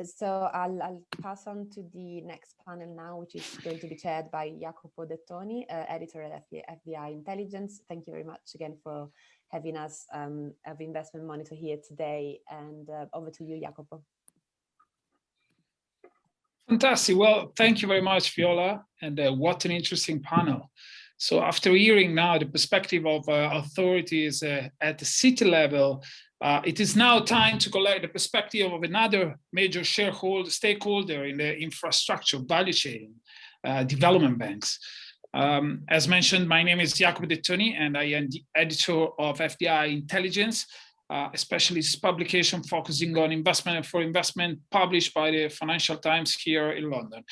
So I'll pass on to the next panel now, which is going to be chaired by Jacopo Dettoni, editor at FDI Intelligence. Thank you very much again for having us as Investment Monitor here today. And over to you, Jacopo. Fantastic. Well, thank you very much, Viola. And what an interesting panel. So after hearing now the perspective of authorities at the city level, it is now time to collect the perspective of another major stakeholder in the infrastructure value chain, development banks. As mentioned, my name is Jacopo Dettoni, and I am the editor of FDI Intelligence, especially this publication focusing on investment and for investment, published by the Financial Times here in London.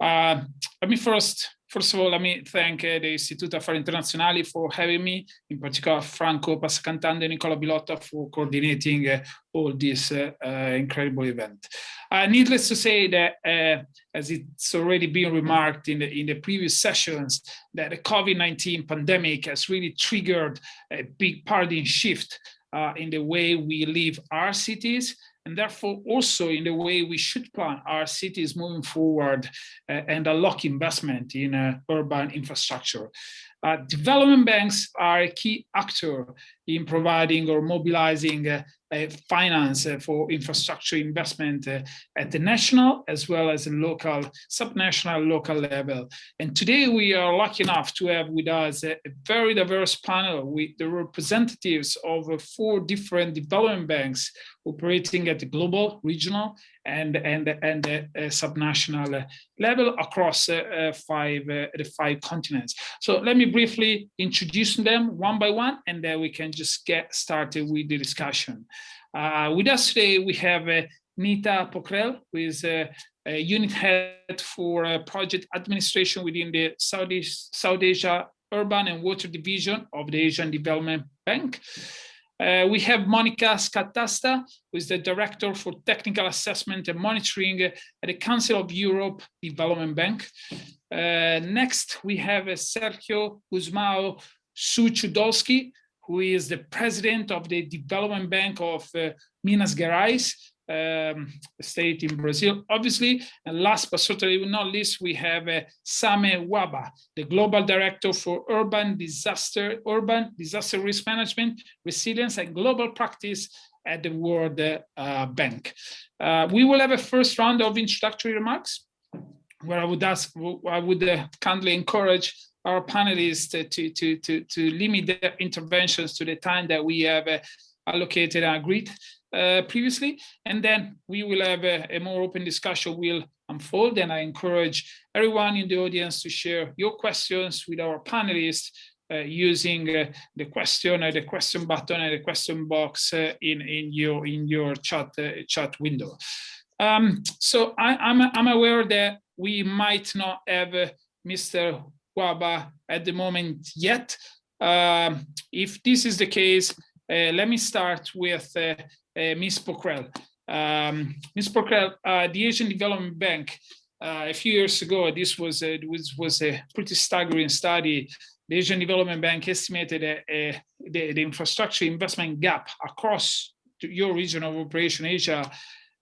Let me First of all, let me thank the Istituto Affari Internazionali for having me, in particular Franco, Passacantando, and Nicola Bilotta for coordinating all this incredible event. Needless to say that, as it's already been remarked in the previous sessions, that the COVID-19 pandemic has really triggered a big paradigm shift in the way we live our cities, and therefore also in the way we should plan our cities moving forward and unlock investment in urban infrastructure. Development banks are a key actor in providing or mobilizing finance for infrastructure investment at the national as well as the local, subnational, local level. And today we are lucky enough to have with us a very diverse panel with the representatives of 4 different development banks operating at the global, regional, and subnational level across the 5 continents. So let me briefly introduce them one by one, and then we can just get started with the discussion. With us today, we have Neeta Pokhrel, who is a unit head for project administration within the South Asia Urban and Water Division of the Asian Development Bank. We have Monica Scatasta, who is the Director for Technical Assessment and Monitoring at the Council of Europe Development Bank. Next, we have Sergio Gusmao Suchodolski, who is the President of the Development Bank of Minas Gerais, a state in Brazil, obviously. And last but certainly not least, we have Sameh Wahba, the Global Director for Urban Disaster Risk Management, Resilience, and Global Practice at the World Bank. We will have a first round of introductory remarks, where I would kindly encourage our panelists to limit their interventions to the time that we have allocated and agreed previously, and then we will have a more open discussion will unfold, and I encourage everyone in the audience to share your questions with our panelists using the question button and the question box in your chat window. So I'm aware that we might not have Mr. Wahba at the moment yet. If this is the case, let me start with Ms. Pokhrel. Ms. Pokhrel, the Asian Development Bank, a few years ago, this was a pretty staggering study. The Asian Development Bank estimated the infrastructure investment gap across your region of operation, Asia,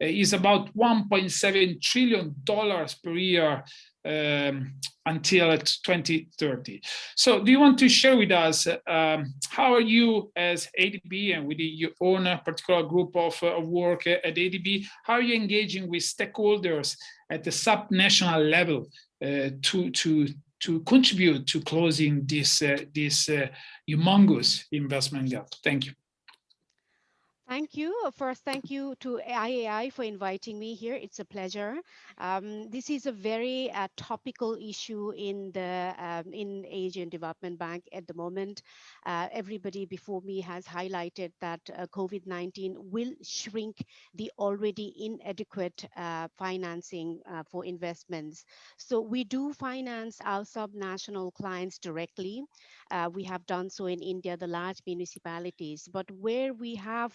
is about $1.7 trillion per year until 2030. So do you want to share with us how are you as ADB and with your own particular group of work at ADB, how are you engaging with stakeholders at the subnational level to contribute to closing this humongous investment gap? Thank you. Thank you. First, thank you to IAI for inviting me here. It's a pleasure. This is a very topical issue in Asian Development Bank at the moment. Everybody before me has highlighted that COVID-19 will shrink the already inadequate financing for investments. So we do finance our subnational clients directly. We have done so in India, the large municipalities, but where we have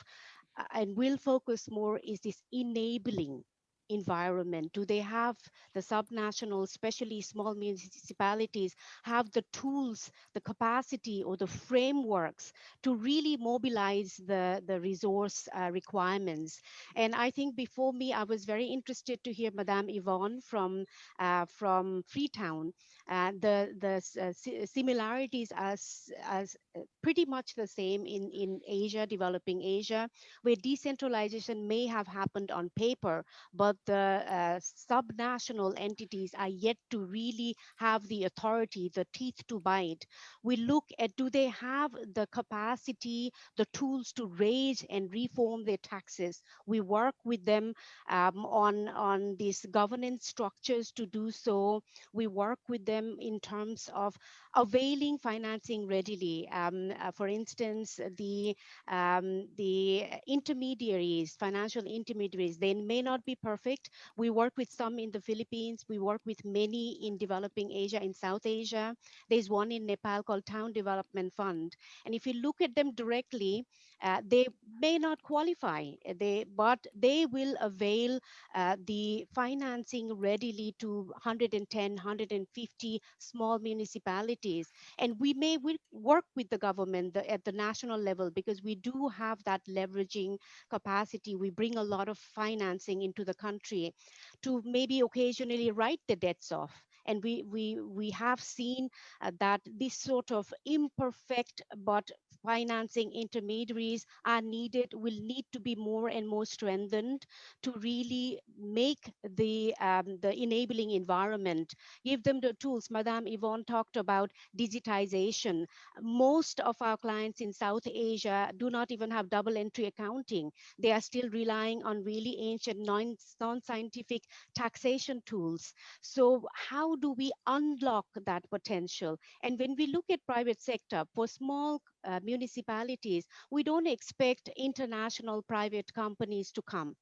and will focus more is this enabling environment? Do they have the subnational, especially small municipalities, have the tools, the capacity, or the frameworks to really mobilize the resource requirements? And I think before me, I was very interested to hear Madame Yvonne from Freetown. The similarities as pretty much the same in Asia, developing Asia, where decentralization may have happened on paper, but the subnational entities are yet to really have the authority, the teeth to bite. We look at, do they have the capacity, the tools to raise and reform their taxes? We work with them on these governance structures to do so. We work with them in terms of availing financing readily. For instance, the intermediaries, financial intermediaries, they may not be perfect. We work with some in the Philippines. We work with many in developing Asia, in South Asia. There's one in Nepal called Town Development Fund. And if you look at them directly, they may not qualify, but they will avail the financing readily to 110, 150 small municipalities. And we may work with the government at the national level, because we do have that leveraging capacity. We bring a lot of financing into the country to maybe occasionally write the debts off. And we have seen that this sort of imperfect but financing intermediaries are needed, will need to be more and more strengthened to really make the enabling environment, give them the tools. Madame Yvonne talked about digitization. Most of our clients in South Asia do not even have double entry accounting. They are still relying on really ancient non-scientific taxation tools. So how do we unlock that potential? And when we look at private sector, for small municipalities, we don't expect international private companies to come.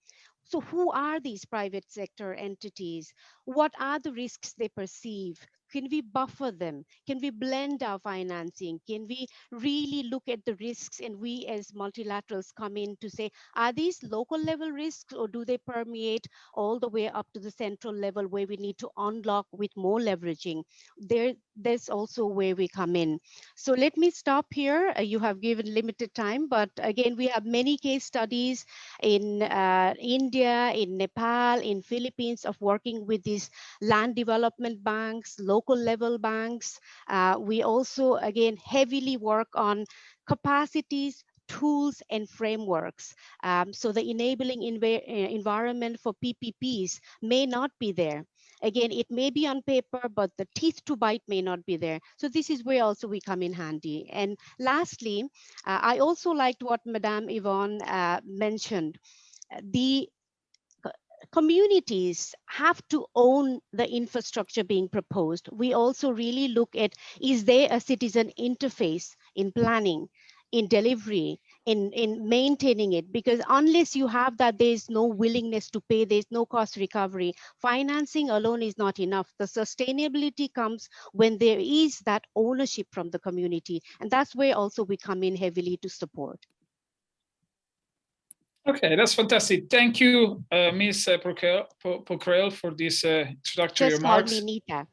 So who are these private sector entities? What are the risks they perceive? Can we buffer them? Can we blend our financing? Can we really look at the risks, and we as multilaterals come in to say, are these local level risks, or do they permeate all the way up to the central level where we need to unlock with more leveraging? There's also where we come in. So let me stop here. You have given limited time, but again, we have many case studies in India, in Nepal, in Philippines, of working with these land development banks, local level banks. We also, again, heavily work on capacities, tools, and frameworks. So the enabling environment for PPPs may not be there. Again, it may be on paper, but the teeth to bite may not be there. So this is where also we come in handy. And lastly, I also liked what Madame Yvonne mentioned. The communities have to own the infrastructure being proposed. We also really look at, is there a citizen interface in planning, in delivery, in maintaining it? Because unless you have that, there's no willingness to pay, there's no cost recovery. Financing alone is not enough. The sustainability comes when there is that ownership from the community. And that's where also we come in heavily to support. Okay, that's fantastic. Thank you, Ms. Pokhrel, for this introductory remarks. Just call me Neeta.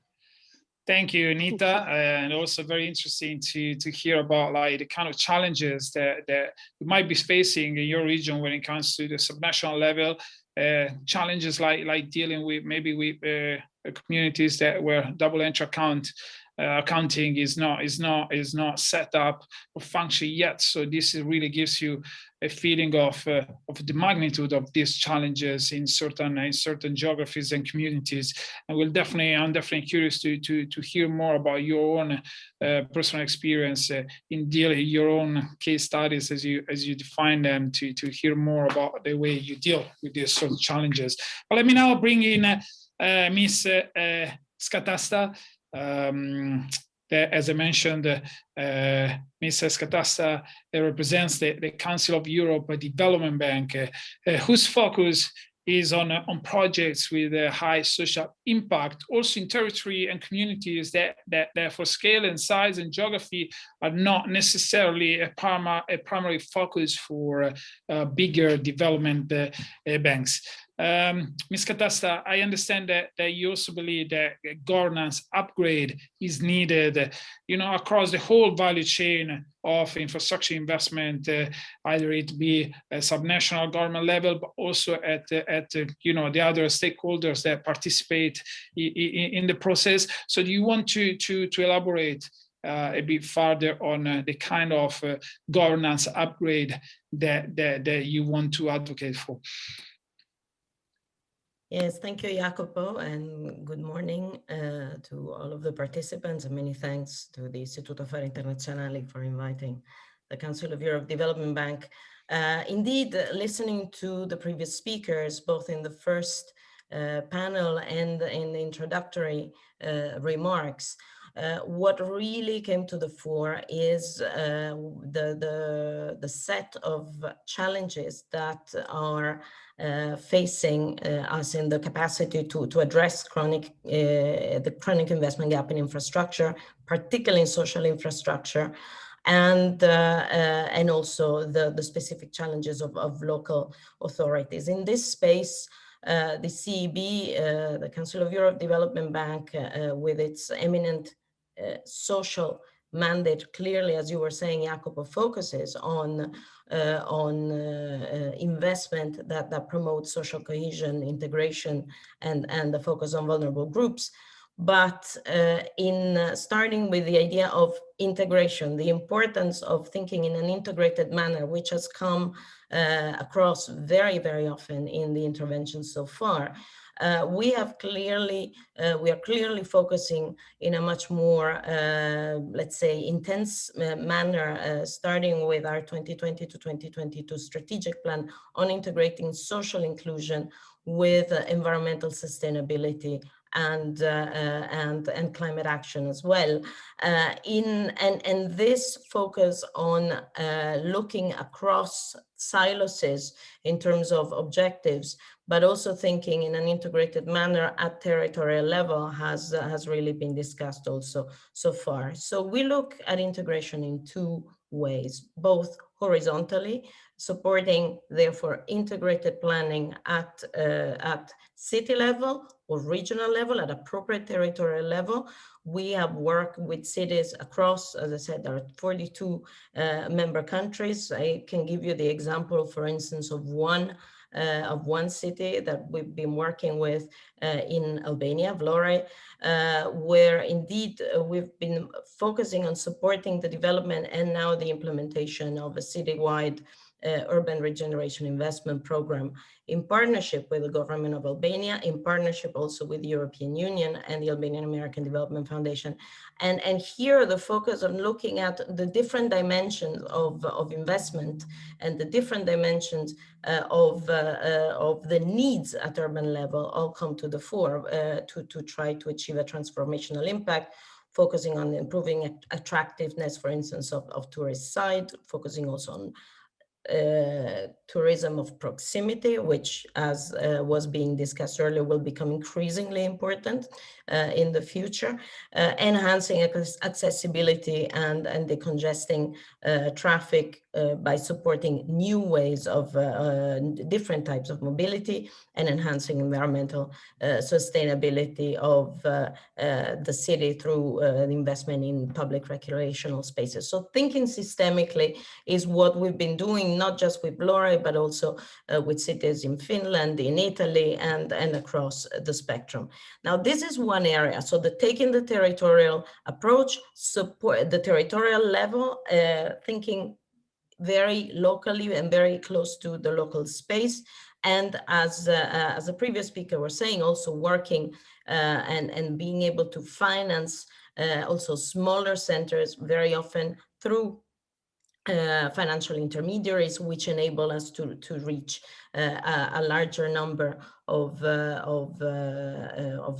Thank you, Neeta, and also very interesting to hear about like the kind of challenges that you might be facing in your region when it comes to the subnational level. Challenges like dealing with maybe with communities that where double entry accounting is not set up or function yet. So this really gives you a feeling of the magnitude of these challenges in certain geographies and communities. And I'm definitely curious to hear more about your own personal experience in dealing your own case studies as you define them, to hear more about the way you deal with these sort of challenges. But let me now bring in Ms. Scatasta. As I mentioned, Ms. Scatasta represents the Council of Europe Development Bank, whose focus is on projects with a high social impact, also in territory and communities that for scale and size and geography are not necessarily a primary focus for bigger development banks. Ms. Scatasta, I understand that you also believe that a governance upgrade is needed, across the whole value chain of infrastructure investment, either it be a subnational government level, but also at the other stakeholders that participate in the process. So do you want to elaborate a bit further on the kind of governance upgrade that you want to advocate for? Yes, thank you, Jacopo, and good morning to all of the participants, and many thanks to the Istituto Affari Internazionali for inviting the Council of Europe Development Bank. Indeed, listening to the previous speakers, both in the first panel and in the introductory remarks, what really came to the fore is the set of challenges that are facing us in the capacity to address the chronic investment gap in infrastructure, particularly in social infrastructure, and also the specific challenges of local authorities. In this space, the CEB, the Council of Europe Development Bank, with its eminent social mandate, clearly, as you were saying, Jacopo, focuses on investment that promotes social cohesion, integration, and the focus on vulnerable groups. But in starting with the idea of integration, the importance of thinking in an integrated manner, which has come across very, very often in the interventions so far, we are clearly focusing in a much more, let's say, intense manner, starting with our 2020 to 2022 strategic plan on integrating social inclusion with environmental sustainability and climate action as well. And this focus on looking across silos in terms of objectives, but also thinking in an integrated manner at territorial level has really been discussed also so far. So we look at integration in two ways, both horizontally, supporting therefore integrated planning at city level or regional level, at appropriate territorial level. We have worked with cities across, as I said, there are 42 member countries. I can give you the example, for instance, of one city that we've been working with in Albania, Vlore, where indeed we've been focusing on supporting the development and now the implementation of a citywide urban regeneration investment program in partnership with the government of Albania, in partnership also with the European Union and the Albanian American Development Foundation. And here the focus on looking at the different dimensions of investment and the different dimensions of the needs at urban level all come to the fore to try to achieve a transformational impact, focusing on improving attractiveness, for instance, of tourist side, focusing also on tourism of proximity, which, as was being discussed earlier, will become increasingly important in the future, enhancing accessibility and decongesting traffic by supporting new ways of different types of mobility and enhancing environmental sustainability of the city through investment in public recreational spaces. So thinking systemically is what we've been doing, not just with Vlore, but also with cities in Finland, in Italy, and across the spectrum. Now, this is one area. So taking the territorial approach, support the territorial level, thinking very locally and very close to the local space. And as the previous speaker was saying, also working and being able to finance also smaller centers very often through financial intermediaries, which enable us to reach a larger number of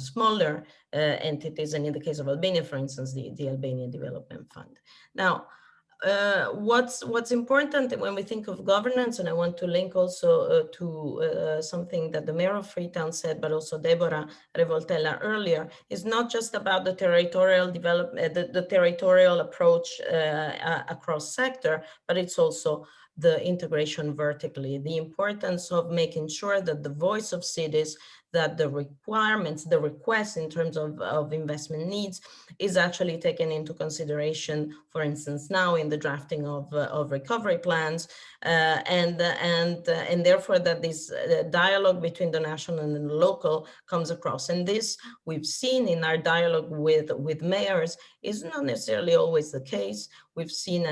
smaller entities, and in the case of Albania, for instance, the Albanian Development Fund. Now, what's important when we think of governance, and I want to link also to something that the mayor of Freetown said, but also Deborah Revoltella earlier, is not just about the territorial development, the territorial approach across sector, but it's also the integration vertically, the importance of making sure that the voice of cities, that the requirements, the requests in terms of investment needs is actually taken into consideration, for instance, now in the drafting of recovery plans, and therefore that this dialogue between the national and the local comes across. And this we've seen in our dialogue with mayors is not necessarily always the case. We've seen,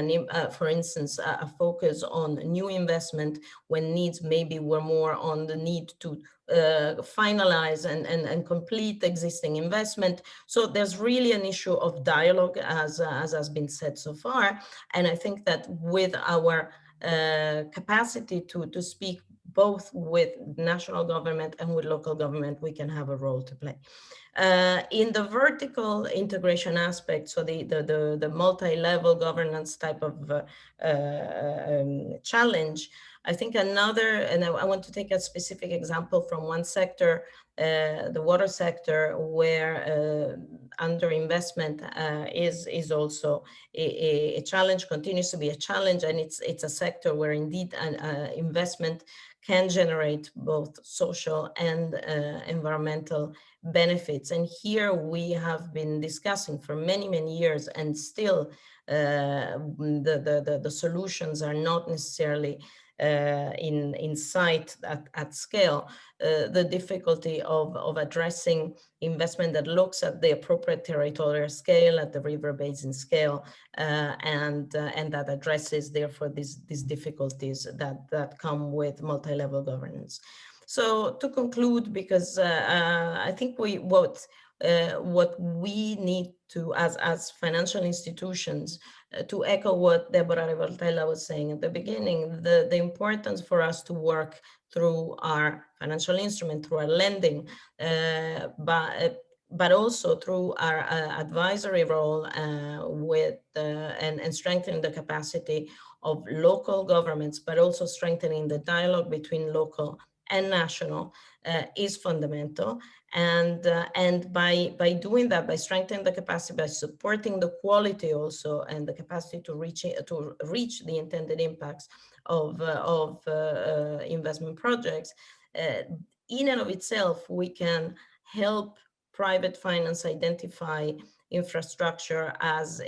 for instance, a focus on new investment when needs maybe were more on the need to finalize and complete existing investment. So there's really an issue of dialogue, as has been said so far. And I think that with our capacity to speak both with national government and with local government, we can have a role to play. In the vertical integration aspect, so the multi-level governance type of challenge, I think another, and I want to take a specific example from one sector, the water sector, where underinvestment is also a challenge, continues to be a challenge, and it's a sector where indeed investment can generate both social and environmental benefits. And here we have been discussing for many, many years, and still the solutions are not necessarily in sight at scale, the difficulty of addressing investment that looks at the appropriate territorial scale, at the river basin scale, and that addresses therefore these difficulties that come with multi-level governance. So to conclude, because I think what we need to, as financial institutions, to echo what Deborah Revoltella was saying at the beginning, the importance for us to work through our financial instrument, through our lending, but also through our advisory role with and strengthening the capacity of local governments, but also strengthening the dialogue between local and national is fundamental. And by doing that, by strengthening the capacity, by supporting the quality also, and the capacity to reach the intended impacts of investment projects, in and of itself, we can help private finance identify infrastructure as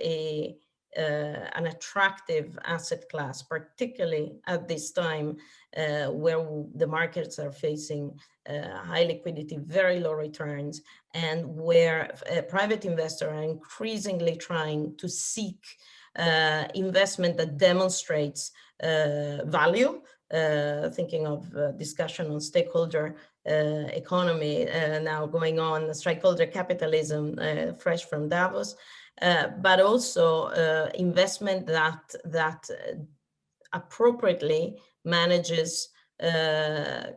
an attractive asset class, particularly at this time where the markets are facing high liquidity, very low returns, and where private investors are increasingly trying to seek investment that demonstrates value. Thinking of discussion on stakeholder economy now going on, stakeholder capitalism, fresh from Davos. But also investment that appropriately manages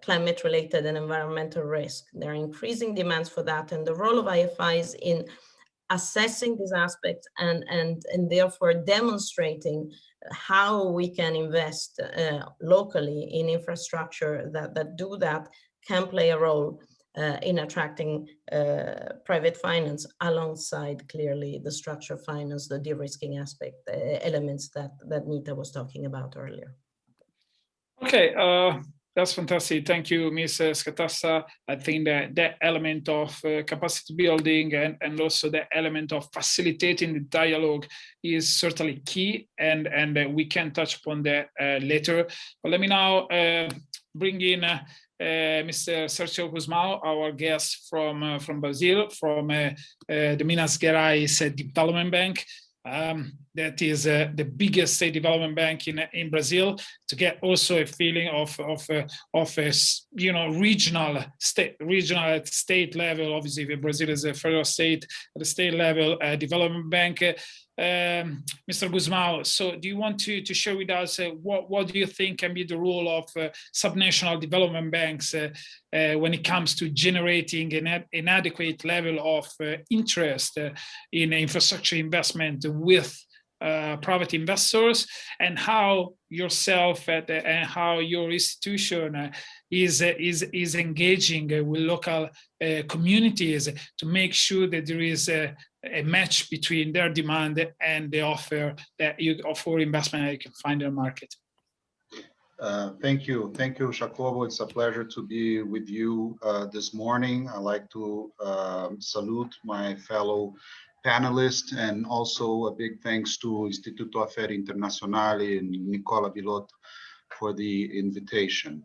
climate-related and environmental risk. There are increasing demands for that, and the role of IFIs in assessing these aspects and therefore demonstrating how we can invest locally in infrastructure that do that can play a role in attracting private finance alongside clearly the structured finance, the de-risking aspect, elements that Neeta was talking about earlier. Okay, that's fantastic. Thank you, Ms. Scatasta. I think that element of capacity building and also the element of facilitating the dialogue is certainly key, and we can touch upon that later. But let me now bring in Mr. Sergio Gusmao, our guest from Brazil, from the Minas Gerais Development Bank. That is the biggest state development bank in Brazil, to get also a feeling of a regional at state level. Obviously, Brazil is a federal state, at the state level development bank. Mr. Gusmao, so do you want to share with us what do you think can be the role of subnational development banks when it comes to generating an adequate level of interest in infrastructure investment with private investors, and how yourself and how your institution is engaging with local communities to make sure that there is a match between their demand and the offer that you offer investment that you can find in the market? Thank you, Jacopo. It's a pleasure to be with you this morning. I'd like to salute my fellow panelists, and also a big thanks to Istituto Affari Internazionali and Nicola Bilot for the invitation.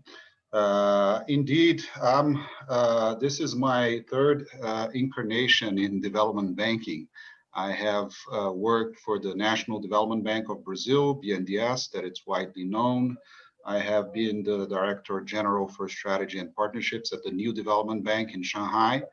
Indeed, this is my third incarnation in development banking. I have worked for the National Development Bank of Brazil, BNDES, that it's widely known. I have been the Director General for Strategy and Partnerships at the New Development Bank in Shanghai.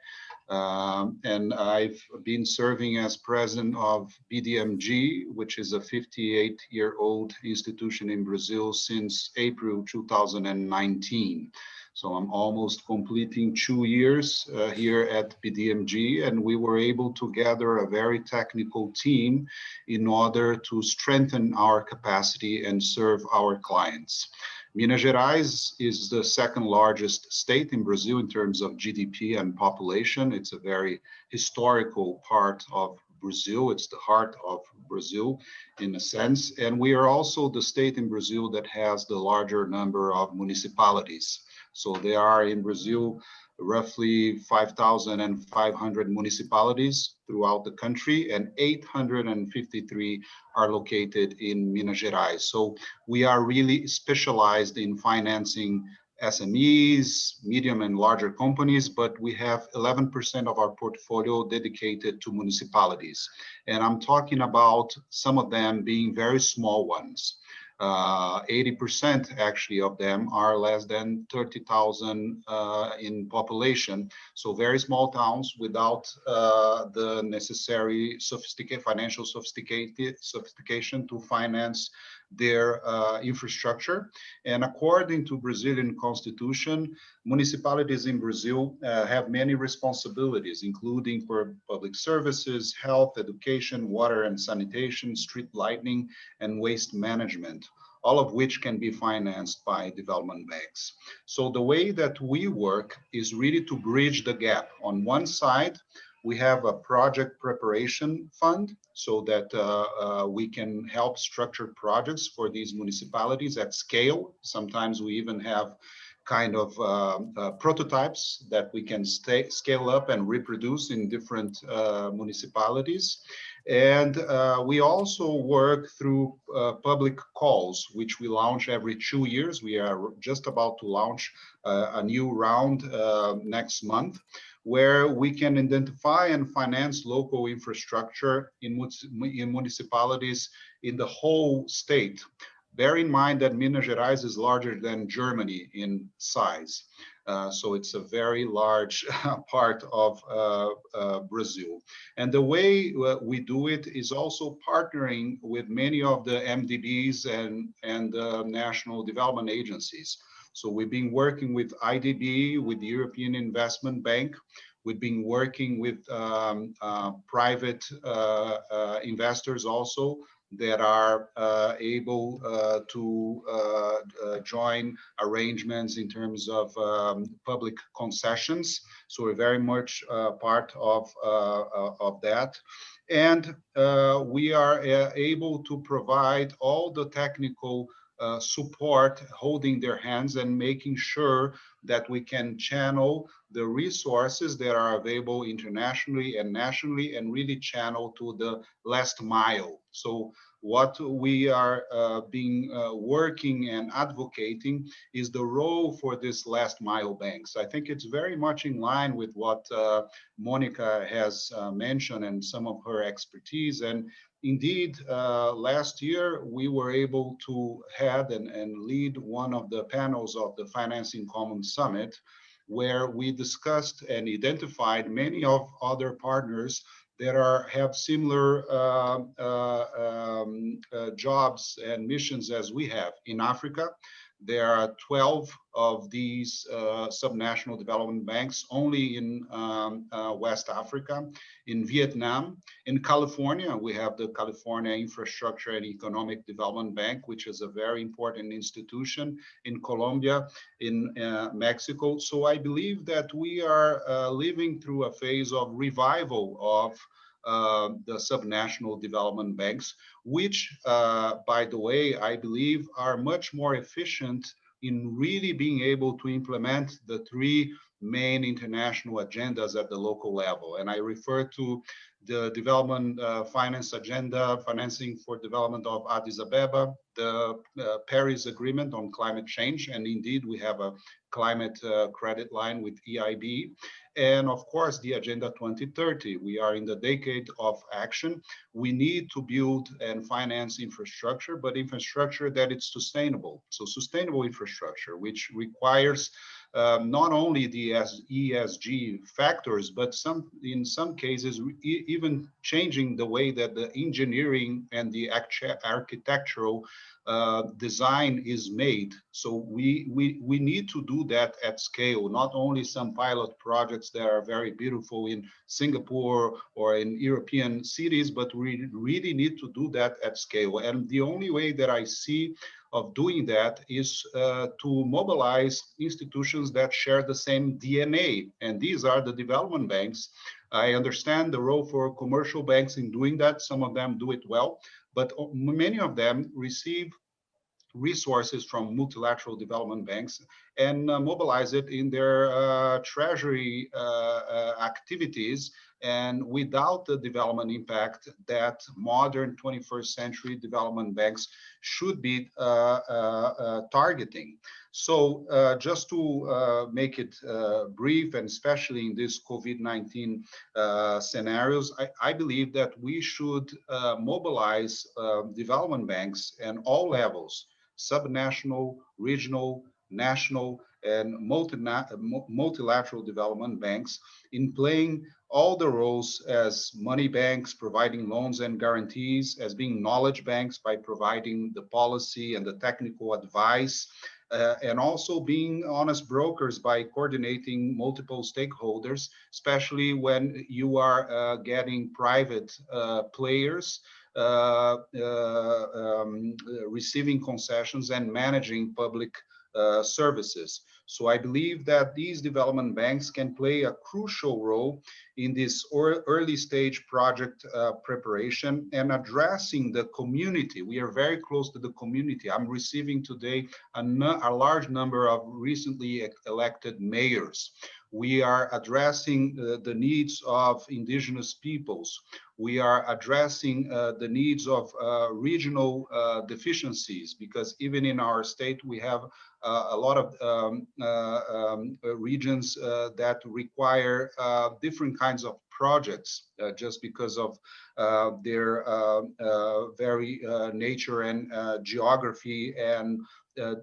And I've been serving as president of BDMG, which is a 58-year-old institution in Brazil since April 2019. So I'm almost completing 2 years here at BDMG, and we were able to gather a very technical team in order to strengthen our capacity and serve our clients. Minas Gerais is the second largest state in Brazil in terms of GDP and population. It's a very historical part of Brazil. It's the heart of Brazil in a sense. And we are also the state in Brazil that has the larger number of municipalities. So there are in Brazil roughly 5,500 municipalities throughout the country, and 853 are located in Minas Gerais. So we are really specialized in financing SMEs, medium and larger companies, but we have 11% of our portfolio dedicated to municipalities. And I'm talking about some of them being very small ones. 80% actually of them are less than 30,000 in population. So very small towns without the necessary financial sophistication to finance their infrastructure. And according to Brazilian constitution, municipalities in Brazil have many responsibilities, including for public services, health, education, water and sanitation, street lighting, and waste management, all of which can be financed by development banks. So the way that we work is really to bridge the gap. On one side, we have a project preparation fund so that we can help structure projects for these municipalities at scale. Sometimes we even have kind of prototypes that we can scale up and reproduce in different municipalities. And we also work through public calls, which we launch every 2 years. We are just about to launch a new round next month, where we can identify and finance local infrastructure in municipalities in the whole state. Bear in mind that Minas Gerais is larger than Germany in size. So it's a very large part of Brazil. And the way we do it is also partnering with many of the MDBs and national development agencies. So we've been working with IDB, with the European Investment Bank. We've been working with private investors also that are able to join arrangements in terms of public concessions. So we're very much part of that. And we are able to provide all the technical support, holding their hands and making sure that we can channel the resources that are available internationally and nationally and really channel to the last mile. So what we are working and advocating is the role for this last mile banks. I think it's very much in line with what Monica has mentioned and some of her expertise. And indeed, last year, we were able to head and lead one of the panels of the Financing Commons Summit, where we discussed and identified many of other partners that have similar jobs and missions as we have. In Africa, there are 12 of these subnational development banks only in West Africa. In Vietnam, in California, we have the California Infrastructure and Economic Development Bank, which is a very important institution. In Colombia, in Mexico. So I believe that we are living through a phase of revival of the subnational development banks, which, by the way, I believe are much more efficient in really being able to implement the three main international agendas at the local level. And I refer to the development finance agenda, financing for development of Addis Ababa, the Paris Agreement on climate change, and indeed we have a climate credit line with EIB, and of course the Agenda 2030. We are in the decade of action. We need to build and finance infrastructure, but infrastructure that is sustainable. So sustainable infrastructure, which requires not only the ESG factors, but in some cases even changing the way that the engineering and the architectural design is made. So we need to do that at scale, not only some pilot projects that are very beautiful in Singapore or in European cities, but we really need to do that at scale. And the only way that I see of doing that is to mobilize institutions that share the same DNA. And these are the development banks. I understand the role for commercial banks in doing that. Some of them do it well, but many of them receive resources from multilateral development banks and mobilize it in their treasury activities, and without the development impact that modern 21st century development banks should be targeting. So just to make it brief, and especially in this COVID-19 scenarios, I believe that we should mobilize development banks at all levels, subnational, regional, national, and multilateral development banks, in playing all the roles as money banks, providing loans and guarantees, as being knowledge banks by providing the policy and the technical advice, and also being honest brokers by coordinating multiple stakeholders, especially when you are getting private players receiving concessions and managing public services. So I believe that these development banks can play a crucial role in this early stage project preparation and addressing the community. We are very close to the community. I'm receiving today a large number of recently elected mayors. We are addressing the needs of indigenous peoples. We are addressing the needs of regional deficiencies, because even in our state, we have a lot of regions that require different kinds of projects just because of their very nature and geography and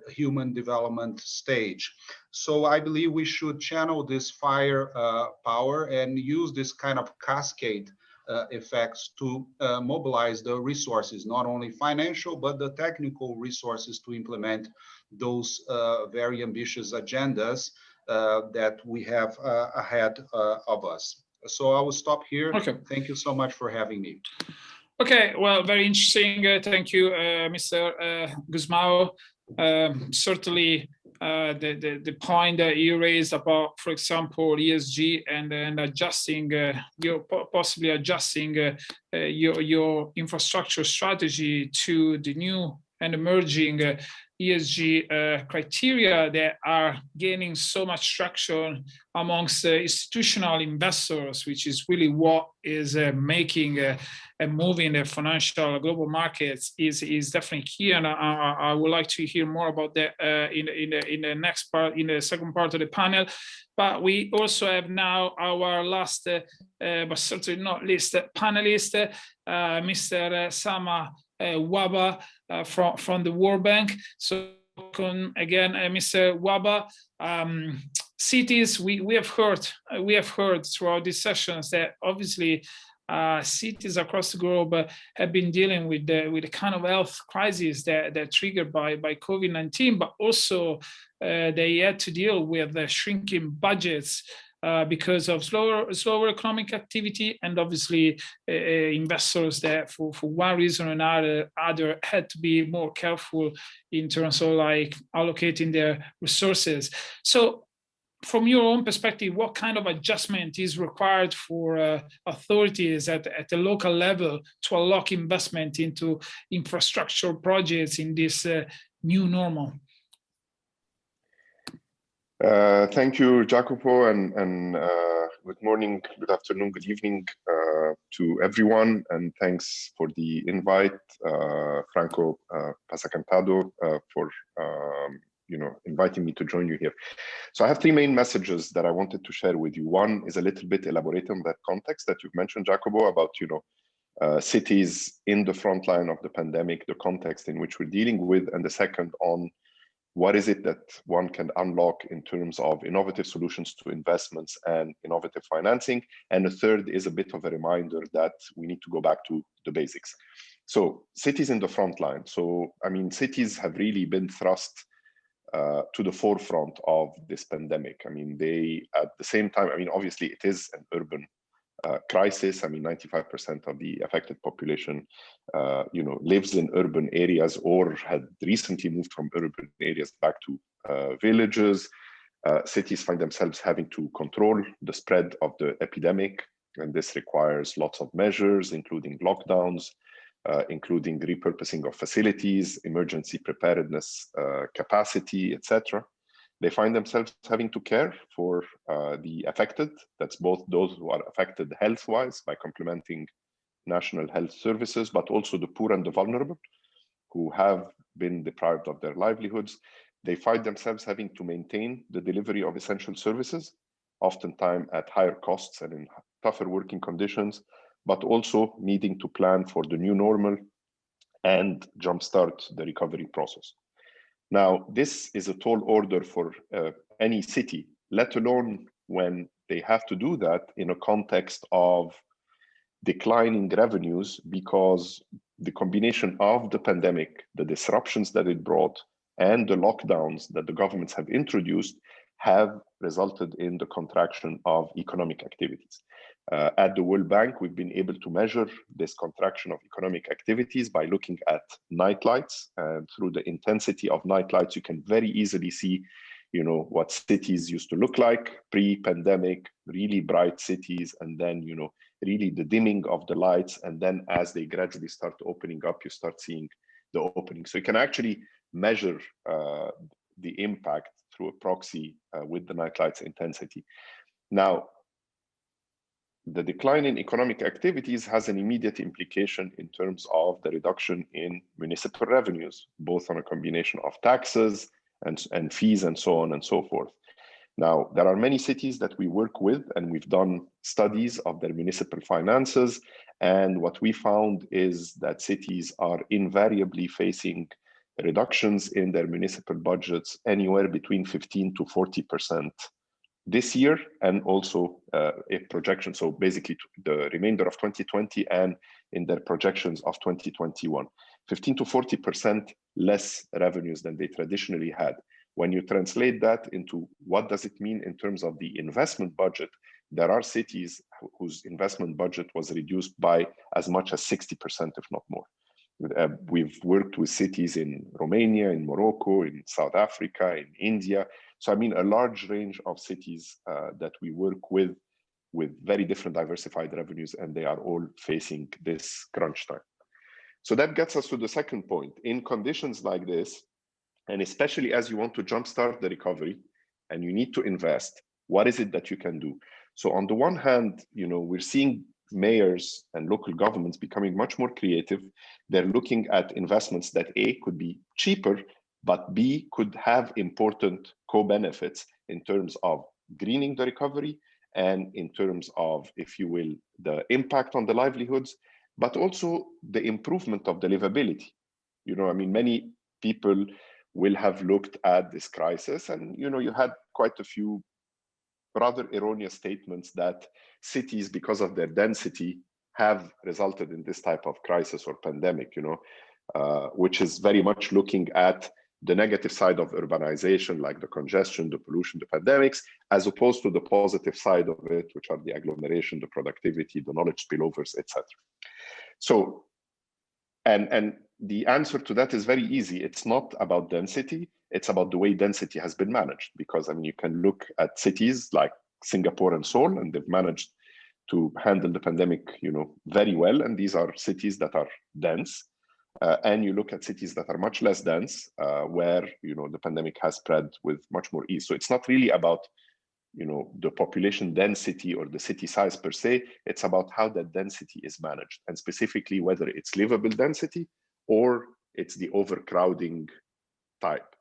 human development stage. So I believe we should channel this fire power and use this kind of cascade effects to mobilize the resources, not only financial, but the technical resources to implement those very ambitious agendas that we have ahead of us. So I will stop here. Okay. Thank you so much for having me. Okay, well, very interesting. Thank you, Mr. Gusmao. Certainly, the point that you raised about, for example, ESG and adjusting, possibly adjusting your infrastructure strategy to the new and emerging ESG criteria that are gaining so much traction amongst institutional investors, which is really what is making and moving the financial global markets is definitely key. And I would like to hear more about that in the next part, in the second part of the panel. But we also have now our last, but certainly not least, panelist, Mr. Sameh Wahba from the World Bank. So again, Mr. Wahba, cities, we have heard throughout these sessions that obviously cities across the globe have been dealing with the kind of health crisis that triggered by COVID-19, but also they had to deal with shrinking budgets because of slower economic activity, and obviously investors that for one reason or another had to be more careful in terms of like allocating their resources. So from your own perspective, what kind of adjustment is required for authorities at the local level to unlock investment into infrastructure projects in this new normal? Thank you, Jacopo, and good morning, good afternoon, good evening to everyone, and thanks for the invite, Franco, Passacantando, for inviting me to join you here. So I have three main messages that I wanted to share with you. One is a little bit elaborate on that context that you've mentioned, Jacopo, about cities in the front line of the pandemic, the context in which we're dealing with, and the second on what is it that one can unlock in terms of innovative solutions to investments and innovative financing. And the third is a bit of a reminder that we need to go back to the basics. So cities in the front line. So, I mean, cities have really been thrust to the forefront of this pandemic. I mean, they, at the same time, I mean, obviously it is an urban crisis. I mean, 95% of the affected population, lives in urban areas or had recently moved from urban areas back to villages. Cities find themselves having to control the spread of the epidemic, and this requires lots of measures, including lockdowns, including repurposing of facilities, emergency preparedness capacity, etc. They find themselves having to care for the affected. That's both those who are affected health-wise by complementing national health services, but also the poor and the vulnerable who have been deprived of their livelihoods. They find themselves having to maintain the delivery of essential services, oftentimes at higher costs and in tougher working conditions, but also needing to plan for the new normal and jumpstart the recovery process. Now, this is a tall order for any city, let alone when they have to do that in a context of declining revenues, because the combination of the pandemic, the disruptions that it brought, and the lockdowns that the governments have introduced have resulted in the contraction of economic activities. At the World Bank, we've been able to measure this contraction of economic activities by looking at nightlights, and through the intensity of nightlights, you can very easily see, what cities used to look like pre-pandemic, really bright cities, and then, really the dimming of the lights. And then as they gradually start opening up, you start seeing the opening. So you can actually measure the impact through a proxy with the nightlights intensity. Now, the decline in economic activities has an immediate implication in terms of the reduction in municipal revenues, both on a combination of taxes and fees and so on and so forth. Now, there are many cities that we work with, and we've done studies of their municipal finances. And what we found is that cities are invariably facing reductions in their municipal budgets anywhere between 15 to 40% this year, and also a projection, so basically the remainder of 2020 and in their projections of 2021, 15 to 40% less revenues than they traditionally had. When you translate that into what does it mean in terms of the investment budget, there are cities whose investment budget was reduced by as much as 60%, if not more. We've worked with cities in Romania, in Morocco, in South Africa, in India. So, I mean, a large range of cities that we work with very different diversified revenues, and they are all facing this crunch time. So that gets us to the second point. In conditions like this, and especially as you want to jumpstart the recovery and you need to invest, what is it that you can do? So on the one hand, we're seeing mayors and local governments becoming much more creative. They're looking at investments that A, could be cheaper, but B, could have important co-benefits in terms of greening the recovery and in terms of, if you will, the impact on the livelihoods, but also the improvement of the livability. I mean, many people will have looked at this crisis, and you had quite a few rather erroneous statements that cities, because of their density, have resulted in this type of crisis or pandemic, which is very much looking at the negative side of urbanization, like the congestion, the pollution, the pandemics, as opposed to the positive side of it, which are the agglomeration, the productivity, the knowledge spillovers, etc. So, and the answer to that is very easy. It's not about density. it's about the way density has been managed. Because I mean, you can look at cities like Singapore and Seoul, and they've managed to handle the pandemic, very well. And these are cities that are dense. And you look at cities that are much less dense, where the pandemic has spread with much more ease. So it's not really about the population density or the city size per se. It's about how that density is managed, and specifically whether it's livable density or it's the overcrowding type.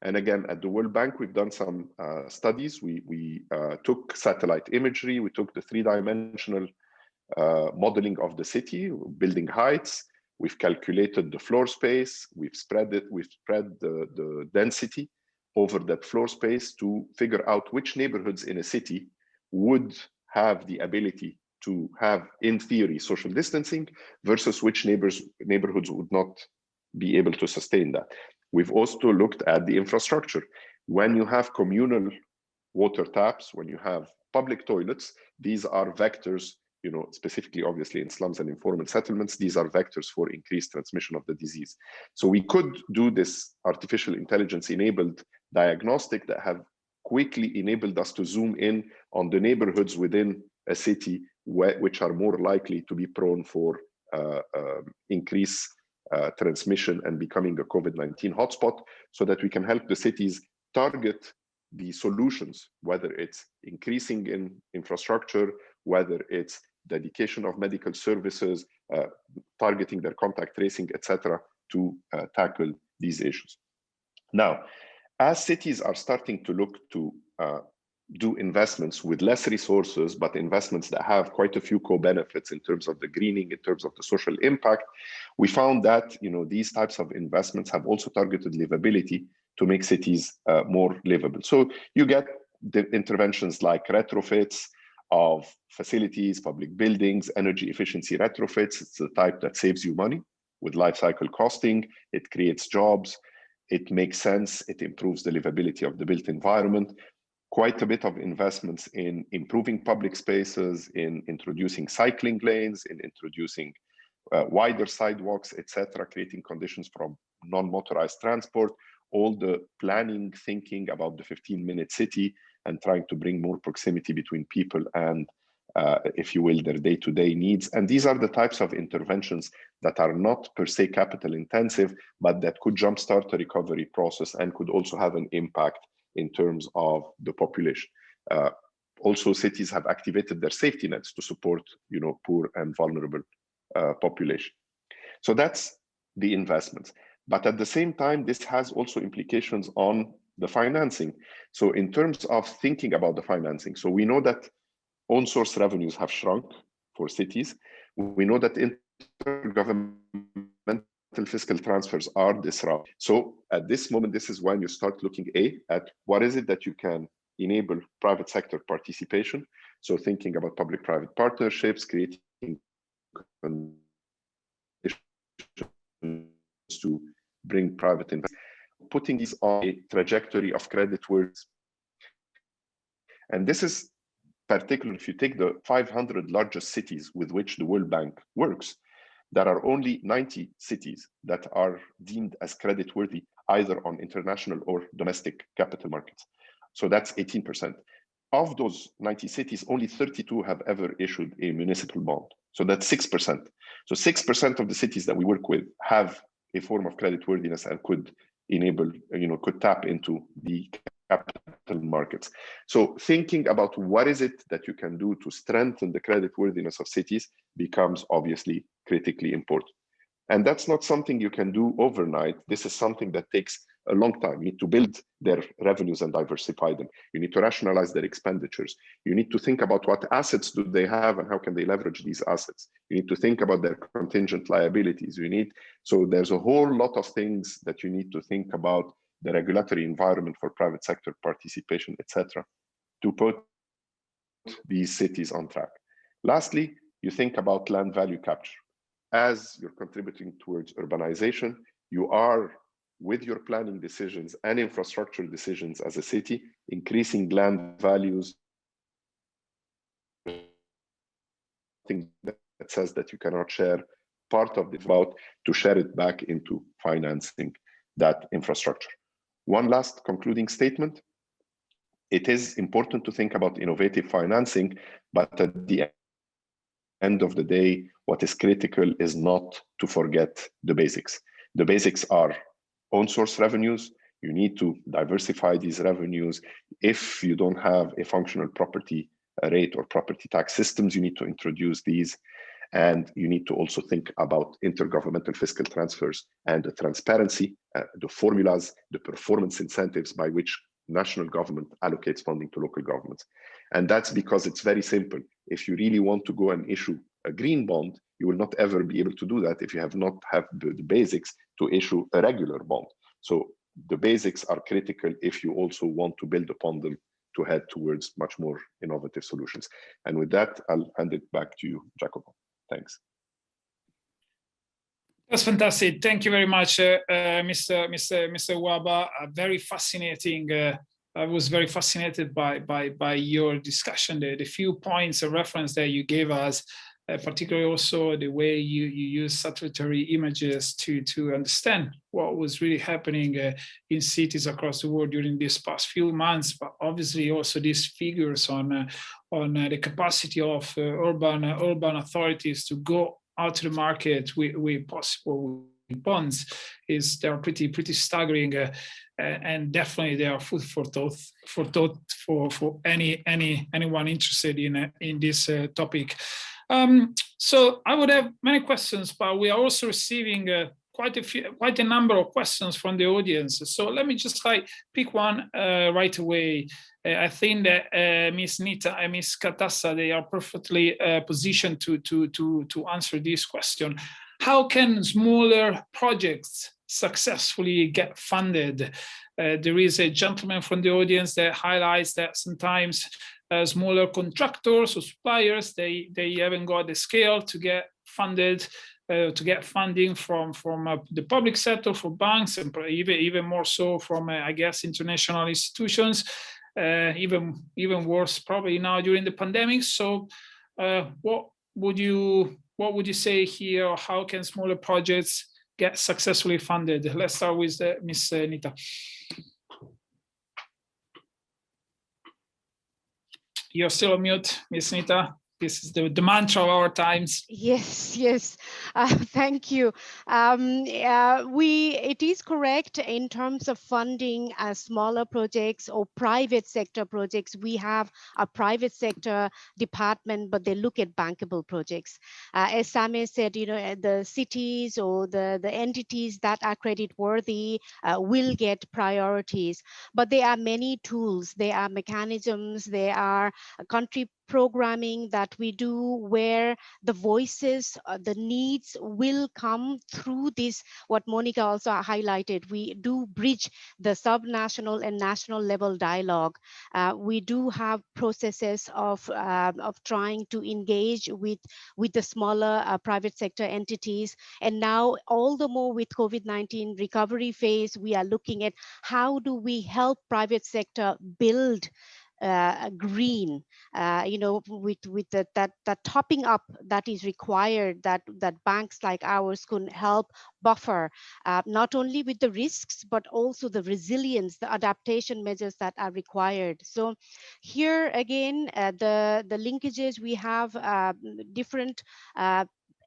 And again, at the World Bank, we've done some studies. We took satellite imagery, we took the 3-dimensional modeling of the city, building heights. We've calculated the floor space. We've spread the density over that floor space to figure out which neighborhoods in a city would have the ability to have, in theory, social distancing versus which neighborhoods would not be able to sustain that. We've also looked at the infrastructure. When you have communal water taps, when you have public toilets, these are vectors, specifically obviously in slums and informal settlements, these are vectors for increased transmission of the disease. So we could do this artificial intelligence enabled diagnostic that have quickly enabled us to zoom in on the neighborhoods within a city which are more likely to be prone for increased transmission and becoming a COVID-19 hotspot, so that we can help the cities target the solutions, whether it's increasing in infrastructure, whether it's dedication of medical services, targeting their contact tracing, etc., to tackle these issues. Now, as cities are starting to look to do investments with less resources, but investments that have quite a few co-benefits in terms of the greening, in terms of the social impact, we found that these types of investments have also targeted livability to make cities more livable. So you get the interventions like retrofits of facilities, public buildings, energy efficiency retrofits. It's the type that saves you money with life cycle costing. It creates jobs. It makes sense. It improves the livability of the built environment. Quite a bit of investments in improving public spaces, in introducing cycling lanes, in introducing wider sidewalks, etc., creating conditions from non-motorized transport, all the planning, thinking about the 15-minute city and trying to bring more proximity between people and, if you will, their day-to-day needs. And these are the types of interventions that are not per se capital intensive, but that could jumpstart a recovery process and could also have an impact in terms of the population. Also, cities have activated their safety nets to support, poor and vulnerable population. So that's the investments. But at the same time, this has also implications on the financing. So in terms of thinking about the financing, so we know that own source revenues have shrunk for cities. We know that intergovernmental fiscal transfers are disrupted. So at this moment, this is when you start looking at what is it that you can enable private sector participation. So thinking about public-private partnerships, creating conditions to bring private investment, putting these on a trajectory of creditworthiness. And this is particularly if you take the 500 largest cities with which the World Bank works, there are only 90 cities that are deemed as creditworthy either on international or domestic capital markets. So that's 18%. Of those 90 cities, only 32 have ever issued a municipal bond. So that's 6%. So 6% of the cities that we work with have a form of creditworthiness and could enable, could tap into the capital markets. So thinking about what is it that you can do to strengthen the creditworthiness of cities becomes obviously critically important. And that's not something you can do overnight. This is something that takes a long time. You need to build their revenues and diversify them. You need to rationalize their expenditures. You need to think about what assets do they have and how can they leverage these assets. You need to think about their contingent liabilities. So there's a whole lot of things that you need to think about, the regulatory environment for private sector participation, etc., to put these cities on track. Lastly, you think about land value capture. As you're contributing towards urbanization, you are, with your planning decisions and infrastructure decisions as a city, increasing land values. Thing that says that you cannot share part of the vote to share it back into financing that infrastructure. One last concluding statement. It is important to think about innovative financing, but at the end of the day, what is critical is not to forget the basics. The basics are own source revenues. You need to diversify these revenues. If you don't have a functional property rate or property tax systems, you need to introduce these. And you need to also think about intergovernmental fiscal transfers and the transparency, the formulas, the performance incentives by which national government allocates funding to local governments. And that's because it's very simple. If you really want to go and issue a green bond, you will not ever be able to do that if you have not have the basics to issue a regular bond. So the basics are critical if you also want to build upon them to head towards much more innovative solutions. And with that, I'll hand it back to you, Jacopo. Thanks. That's fantastic. Thank you very much, Mr. Wahba. Very fascinating. I was very fascinated by your discussion, the few points of reference that you gave us, particularly also the way you use satellitary images to understand what was really happening in cities across the world during these past few months, but obviously also these figures on the capacity of urban authorities to go out to the market with possible bonds they're pretty staggering, and definitely they are food for thought for anyone interested in this topic. So I would have many questions, but we are also receiving quite a number of questions from the audience. So let me just pick one right away. I think that Ms. Neeta and Ms. Scatasta, they are perfectly positioned to answer this question. How can smaller projects successfully get funded? There is a gentleman from the audience that highlights that sometimes smaller contractors or suppliers, they haven't got the scale to get funded, to get funding from the public sector, for banks, and even more so from, I guess, international institutions. Even worse probably now during the pandemic. So what would you say here? How can smaller projects get successfully funded? Let's start with Ms. Neeta. You're still on mute, Ms. Neeta. This is the mantra of our times. Yes. Thank you. It is correct in terms of funding smaller projects or private sector projects. We have a private sector department, but they look at bankable projects. As Sameh said, the cities or the entities that are credit worthy will get priorities. But there are many tools, there are mechanisms, there are country programming that we do where the voices, the needs will come through this, what Monica also highlighted. We do bridge the subnational and national level dialogue. We do have processes of trying to engage with the smaller private sector entities. And now all the more with COVID-19 recovery phase, we are looking at how do we help private sector build green, with that topping up that is required, that banks like ours can help buffer, not only with the risks, but also the resilience, the adaptation measures that are required. So here again, the linkages, we have different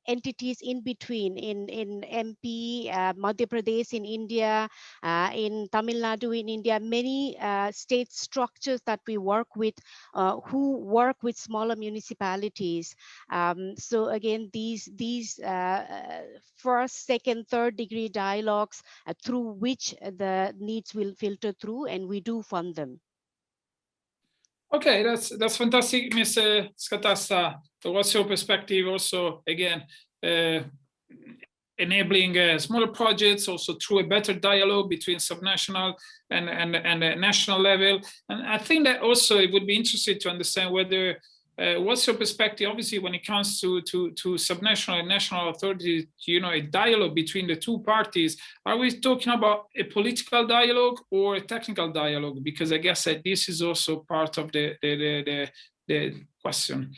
entities in between, in MP, Madhya Pradesh in India, in Tamil Nadu in India, many state structures that we work with, who work with smaller municipalities. So again, these first, second, third degree dialogues through which the needs will filter through, and we do fund them. Okay, that's fantastic, Ms. Scatasta. So what's your perspective also, again, enabling smaller projects also through a better dialogue between subnational and national level? And I think that also it would be interesting to understand whether, what's your perspective, obviously, when it comes to subnational and national authorities, a dialogue between the two parties. Are we talking about a political dialogue or a technical dialogue? Because I guess that this is also part of the question.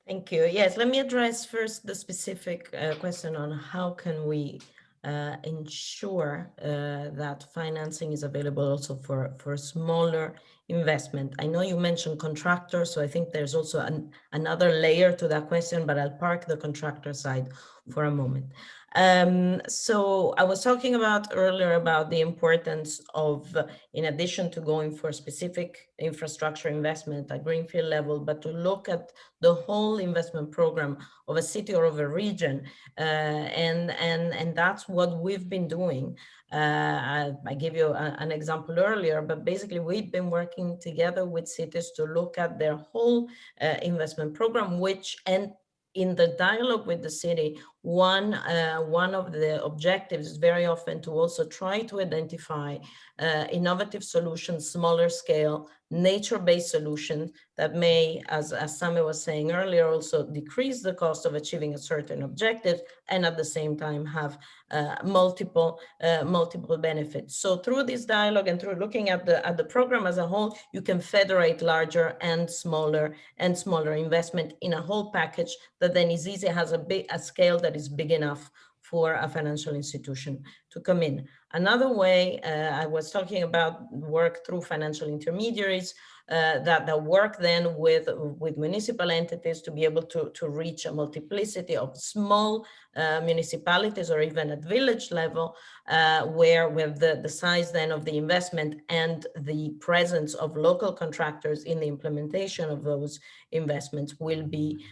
Thank you. Yes, let me address first the specific question on how can we ensure that financing is available also for smaller investment. I know you mentioned contractors, so I think there's also another layer to that question, but I'll park the contractor side for a moment. So I was talking about earlier about the importance of, in addition to going for specific infrastructure investment at greenfield level, but to look at the whole investment program of a city or of a region. And that's what we've been doing. I gave you an example earlier, but basically we've been working together with cities to look at their whole investment program, and in the dialogue with the city, one of the objectives is very often to also try to identify innovative solutions, smaller scale, nature-based solutions that may, as Sameh was saying earlier, also decrease the cost of achieving a certain objective and at the same time have multiple benefits. So through this dialogue and through looking at the program as a whole, you can federate larger and smaller investment in a whole package that then is easy, has a scale that is big enough for a financial institution to come in. Another way, I was talking about work through financial intermediaries that work then with municipal entities to be able to reach a multiplicity of small municipalities or even at village level, where with the size then of the investment and the presence of local contractors in the implementation of those investments will be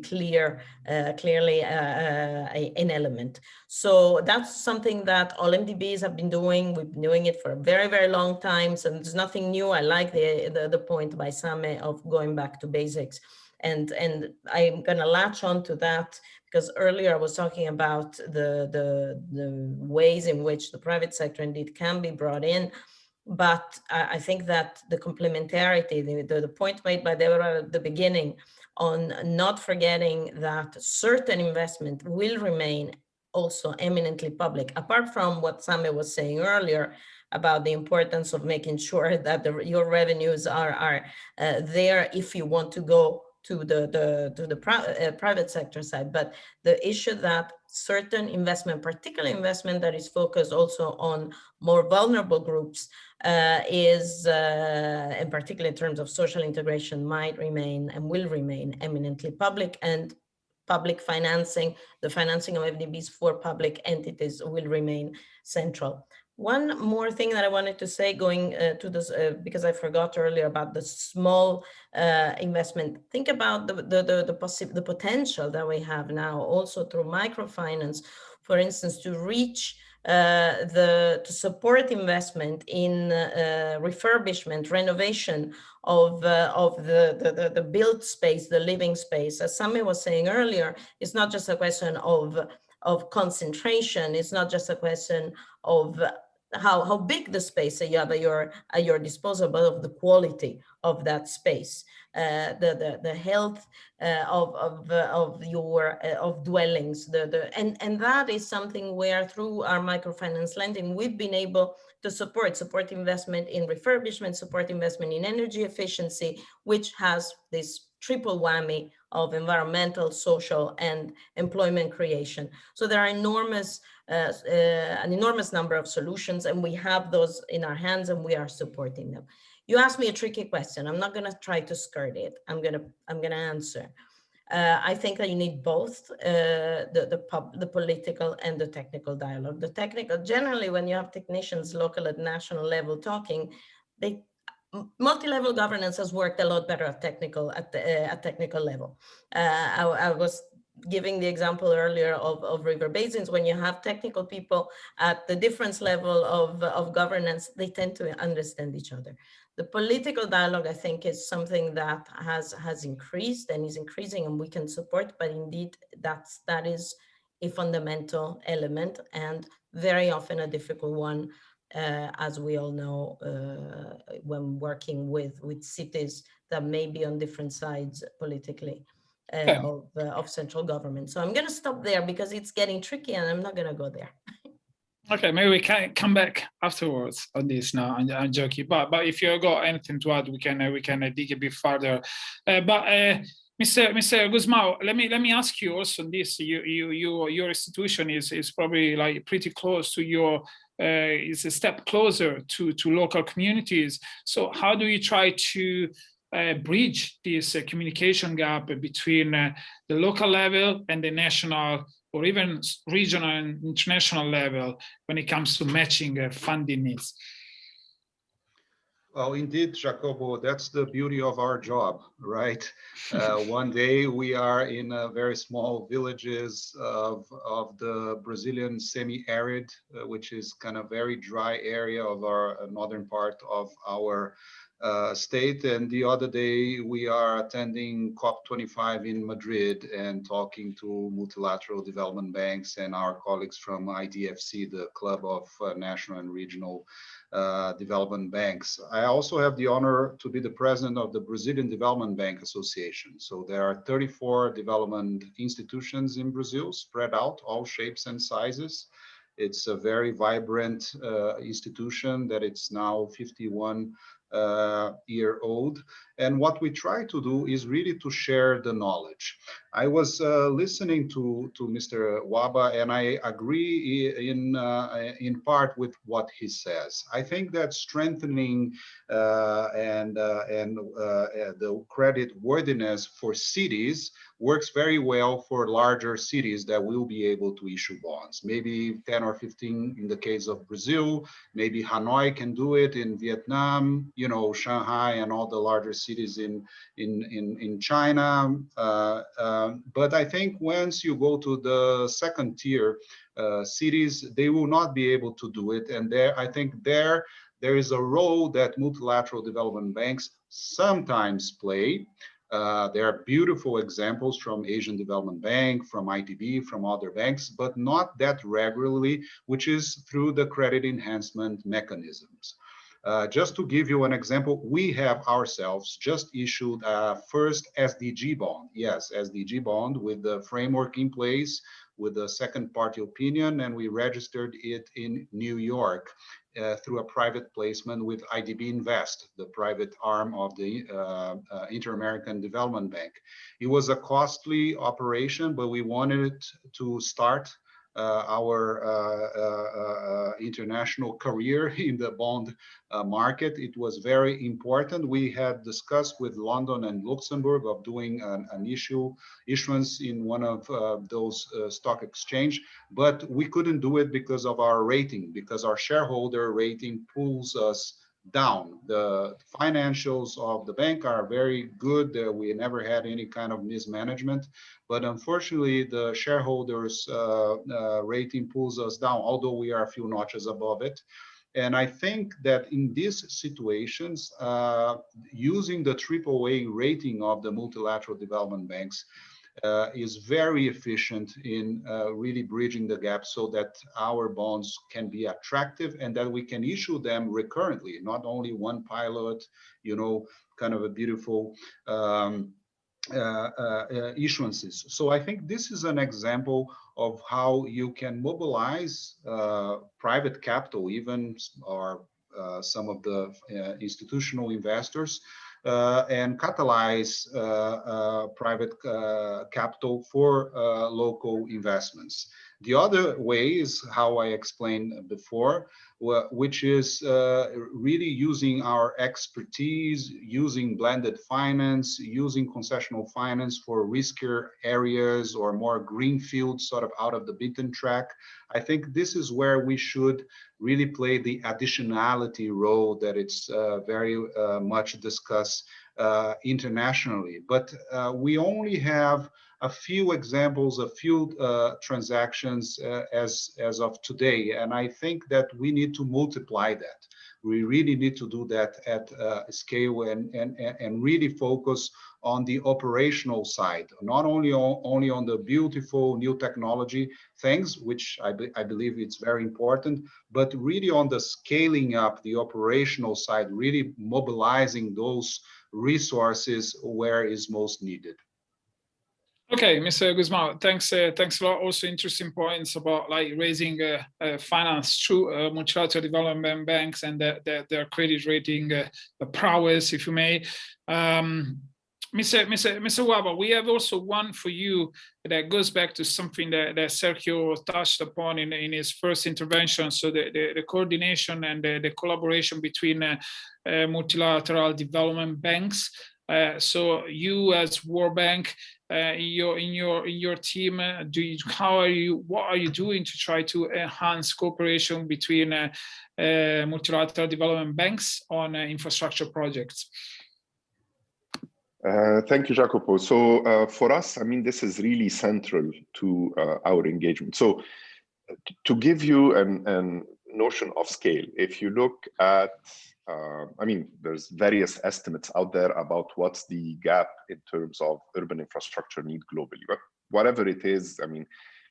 clearly an element. So that's something that all MDBs have been doing. We've been doing it for a very, very long time. So there's nothing new. I like the point by Sameh of going back to basics. And I'm going to latch on to that because earlier I was talking about the ways in which the private sector indeed can be brought in. But I think that the complementarity, the point made by Deborah at the beginning on not forgetting that certain investment will remain also eminently public, apart from what Sameh was saying earlier about the importance of making sure that your revenues are there if you want to go to the private sector side. But the issue that certain investment, particular investment that is focused also on more vulnerable groups in particular in terms of social integration, might remain and will remain eminently public, and public financing, the financing of FDBs for public entities will remain central. One more thing that I wanted to say going to this, because I forgot earlier about the small investment. Think about the potential that we have now also through microfinance, for instance, to reach to support investment in refurbishment, renovation of the built space, the living space. As Sameh was saying earlier, it's not just a question of concentration. It's not just a question of how big the space that you have at your disposal, but of the quality of that space, the health of dwellings, and that is something where through our microfinance lending we've been able to support investment in refurbishment, support investment in energy efficiency, which has this triple whammy of environmental, social, and employment creation. So there are an enormous number of solutions, and we have those in our hands, and we are supporting them. You asked me a tricky question. I'm not going to try to skirt it. I'm going to answer. I think that you need both the political and the technical dialogue. The technical, generally, when you have technicians local at national level talking, multi-level governance has worked a lot better at technical level. I was giving the example earlier of river basins. When you have technical people at the different level of governance, they tend to understand each other. The political dialogue, I think, is something that has increased and is increasing, and we can support, but indeed that is a fundamental element and very often a difficult one, as we all know, when working with cities that may be on different sides politically of central government. So I'm going to stop there because it's getting tricky and I'm not going to go there. Okay, maybe we can come back afterwards on this now. I'm joking, but if you got anything to add, we can dig a bit further. But Mr. Gusmao, let me ask you also this. Your institution is probably like pretty close to your is a step closer to local communities. So how do you try to bridge this communication gap between the local level and the national or even regional and international level when it comes to matching funding needs? Well, indeed, Jacopo, that's the beauty of our job, right? One day we are in very small villages of the Brazilian semi-arid, which is kind of very dry area of our northern part of our state. And the other day we are attending COP25 in Madrid and talking to multilateral development banks and our colleagues from IDFC, the Club of National and Regional Development Banks. I also have the honor to be the president of the Brazilian Development Bank Association. So there are 34 development institutions in Brazil, spread out, all shapes and sizes. It's a very vibrant institution that it's now 51-year-old. And what we try to do is really to share the knowledge. I was listening to Mr. Wahba, and I agree in part with what he says. I think that strengthening the credit worthiness for cities works very well for larger cities that will be able to issue bonds. Maybe 10 or 15 in the case of Brazil, maybe Hanoi can do it in Vietnam, you know, Shanghai and all the larger cities in China. But I think once you go to the second tier cities, they will not be able to do it. And I think there is a role that multilateral development banks sometimes play. There are beautiful examples from Asian Development Bank, from IDB, from other banks, but not that regularly, which is through the credit enhancement mechanisms. Just to give you an example, we have ourselves just issued a first SDG bond. Yes, SDG bond with the framework in place, with the second party opinion, and we registered it in New York through a private placement with IDB Invest, the private arm of the Inter-American Development Bank. It was a costly operation, but we wanted to start our international career in the bond market. It was very important. We had discussed with London and Luxembourg of doing an issuance in one of those stock exchange, but we couldn't do it because of our rating, because our shareholder rating pulls us down. The financials of the bank are very good. We never had any kind of mismanagement, but unfortunately the shareholders rating pulls us down, although we are a few notches above it. And I think that in these situations, using the AAA rating of the multilateral development banks is very efficient in really bridging the gap so that our bonds can be attractive and that we can issue them recurrently, not only one pilot, you know, kind of a beautiful issuances. So I think this is an example of how you can mobilize private capital, even or some of the institutional investors, and catalyze private capital for local investments. The other way is how I explained before, which is really using our expertise, using blended finance, using concessional finance for riskier areas or more greenfield, sort of out of the beaten track. I think this is where we should really play the additionality role that it's very much discussed internationally. But we only have a few examples, a few transactions as of today. And I think that we need to multiply that. We really need to do that at scale and really focus on the operational side, not only on the beautiful new technology things, which I believe it's very important, but really on the scaling up the operational side, really mobilizing those resources where is most needed. Okay, Mr. Gusmao, thanks a lot. Also interesting points about like raising finance through multilateral development banks and their credit rating prowess, if you may. Mr. Wahba, we have also one for you that goes back to something that Sergio touched upon in his first intervention. So the coordination and the collaboration between multilateral development banks. So you as World Bank, in your team, what are you doing to try to enhance cooperation between multilateral development banks on infrastructure projects? Thank you, Jacopo. So for us, I mean, this is really central to our engagement. So to give you an notion of scale, if you look at, I mean, there's various estimates out there about what's the gap in terms of urban infrastructure need globally. But whatever it is, I mean,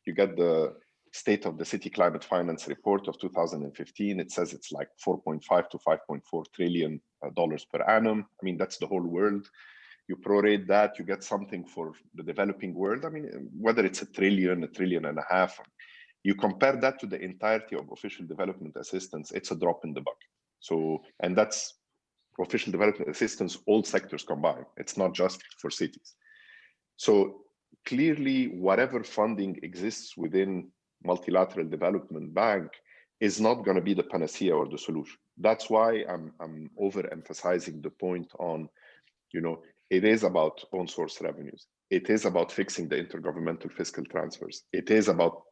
you get the State of the City Climate Finance Report of 2015. It says it's like $4.5 to $5.4 trillion per annum. I mean, that's the whole world. You prorate that, you get something for the developing world. I mean, whether it's $1 trillion, $1.5 trillion, you compare that to the entirety of official development assistance, it's a drop in the bucket. So, and that's official development assistance, all sectors combined. It's not just for cities. So clearly, whatever funding exists within multilateral development bank is not going to be the panacea or the solution. That's why I'm overemphasizing the point on, you know, it is about own source revenues. It is about fixing the intergovernmental fiscal transfers. It is about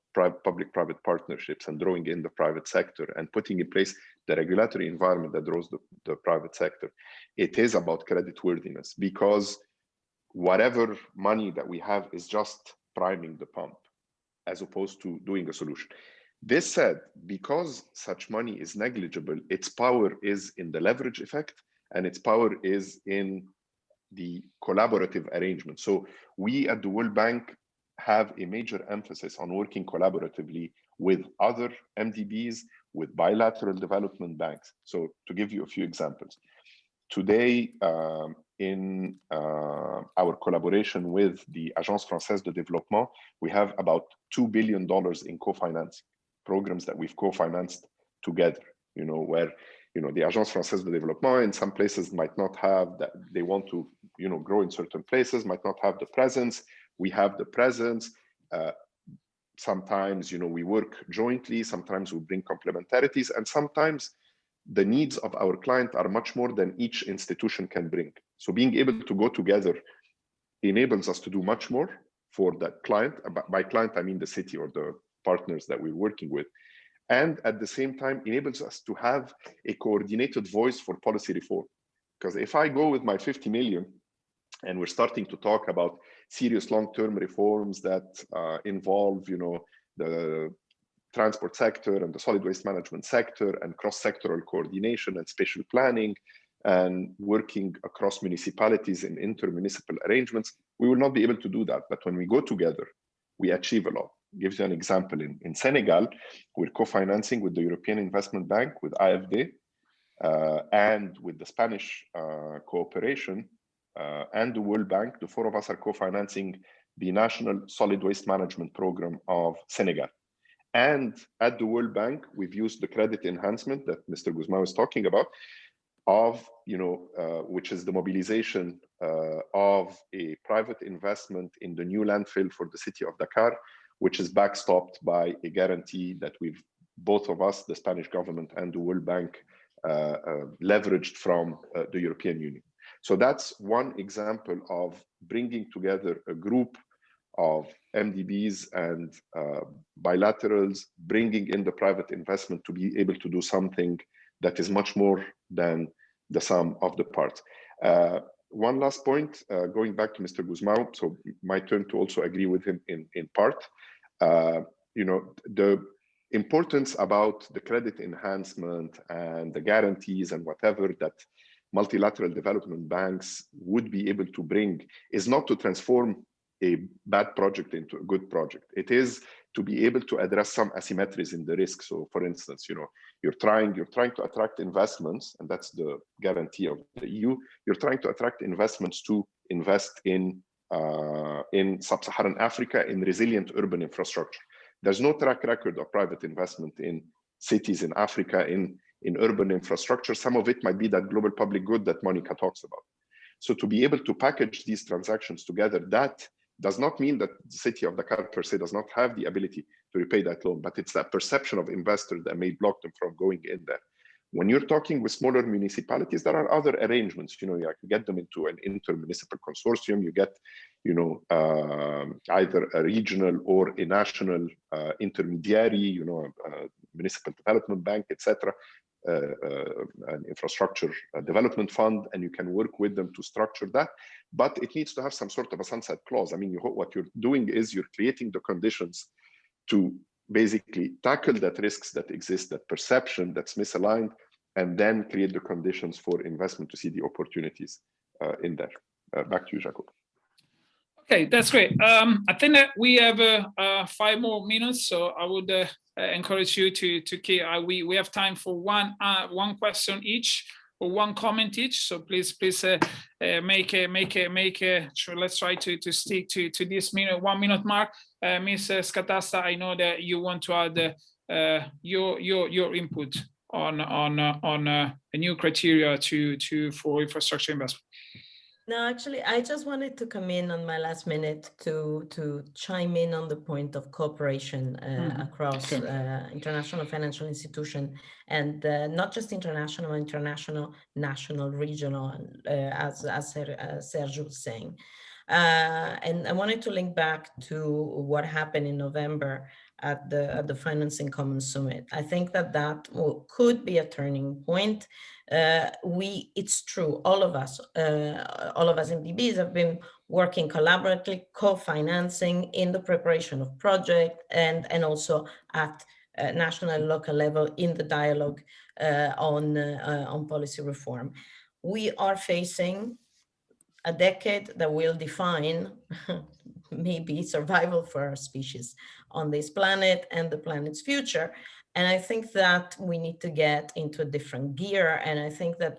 public-private partnerships and drawing in the private sector and putting in place the regulatory environment that draws the private sector. It is about creditworthiness, because whatever money that we have is just priming the pump as opposed to doing a solution. This said, because such money is negligible, its power is in the leverage effect and its power is in the collaborative arrangement. So we at the World Bank have a major emphasis on working collaboratively with other MDBs, with bilateral development banks. So to give you a few examples, today in our collaboration with the Agence Française de Développement, we have about $2 billion in co-financing programs that we've co-financed together, you know, where, you know, the Agence Française de Développement in some places might not have that, they want to, you know, grow in certain places, might not have the presence. We have the presence. Sometimes, you know, we work jointly, sometimes we bring complementarities, and sometimes the needs of our client are much more than each institution can bring. So being able to go together enables us to do much more for that client. By client, I mean the city or the partners that we're working with. And at the same time, enables us to have a coordinated voice for policy reform. Because if I go with my 50 million and we're starting to talk about serious long-term reforms that involve, you know, the transport sector and the solid waste management sector and cross-sectoral coordination and spatial planning and working across municipalities in inter-municipal arrangements, we will not be able to do that. But when we go together, we achieve a lot. Gives you an example. In Senegal, we're co-financing with the European Investment Bank, with AFD, and with the Spanish cooperation and the World Bank. The four of us are co-financing the National Solid Waste Management Program of Senegal. And at the World Bank, we've used the credit enhancement that Mr. Gusmao is talking about, of, you know, which is the mobilization of a private investment in the new landfill for the city of Dakar, which is backstopped by a guarantee that we've, both of us, the Spanish government and the World Bank, leveraged from the European Union. So that's one example of bringing together a group of MDBs and bilaterals, bringing in the private investment to be able to do something that is much more than the sum of the parts. One last point, going back to Mr. Gusmao, so my turn to also agree with him in part. You know, the importance about the credit enhancement and the guarantees and whatever that multilateral development banks would be able to bring is not to transform a bad project into a good project. It is to be able to address some asymmetries in the risk. So for instance, you know, you're trying to attract investments, and that's the guarantee of the EU. You're trying to attract investments to invest in sub-Saharan Africa in resilient urban infrastructure. There's no track record of private investment in cities in Africa in urban infrastructure. Some of it might be that global public good that Monica talks about. So to be able to package these transactions together, that does not mean that the city of Dakar per se does not have the ability to repay that loan, but it's that perception of investors that may block them from going in there. When you're talking with smaller municipalities, there are other arrangements. You know, you get them into an inter-municipal consortium. You get, you know, either a regional or a national intermediary. You know, a municipal development bank, etc., an infrastructure development fund, and you can work with them to structure that. But it needs to have some sort of a sunset clause. I mean, what you're doing is you're creating the conditions to basically tackle that risks that exist, that perception that's misaligned, and then create the conditions for investment to see the opportunities in there. Back to you, Jacopo. Okay, that's great. I think that we have 5 more minutes, so I would encourage you to keep. We have time for one question each or one comment each. So please make sure. Let's try to stick to this 1 minute mark. Ms. Scatasta, I know that you want to add your input on a new criteria for infrastructure investment. No, actually, I just wanted to come in on my last minute to chime in on the point of cooperation across international financial institution, and not just international, national, regional, as Sergio was saying. And I wanted to link back to what happened in November at the Financing Commons Summit. I think that could be a turning point. It's true, all of us MDBs have been working collaboratively, co-financing in the preparation of project and also at national and local level in the dialogue on policy reform. We are facing a decade that will define maybe survival for our species on this planet and the planet's future. And I think that we need to get into a different gear. And I think that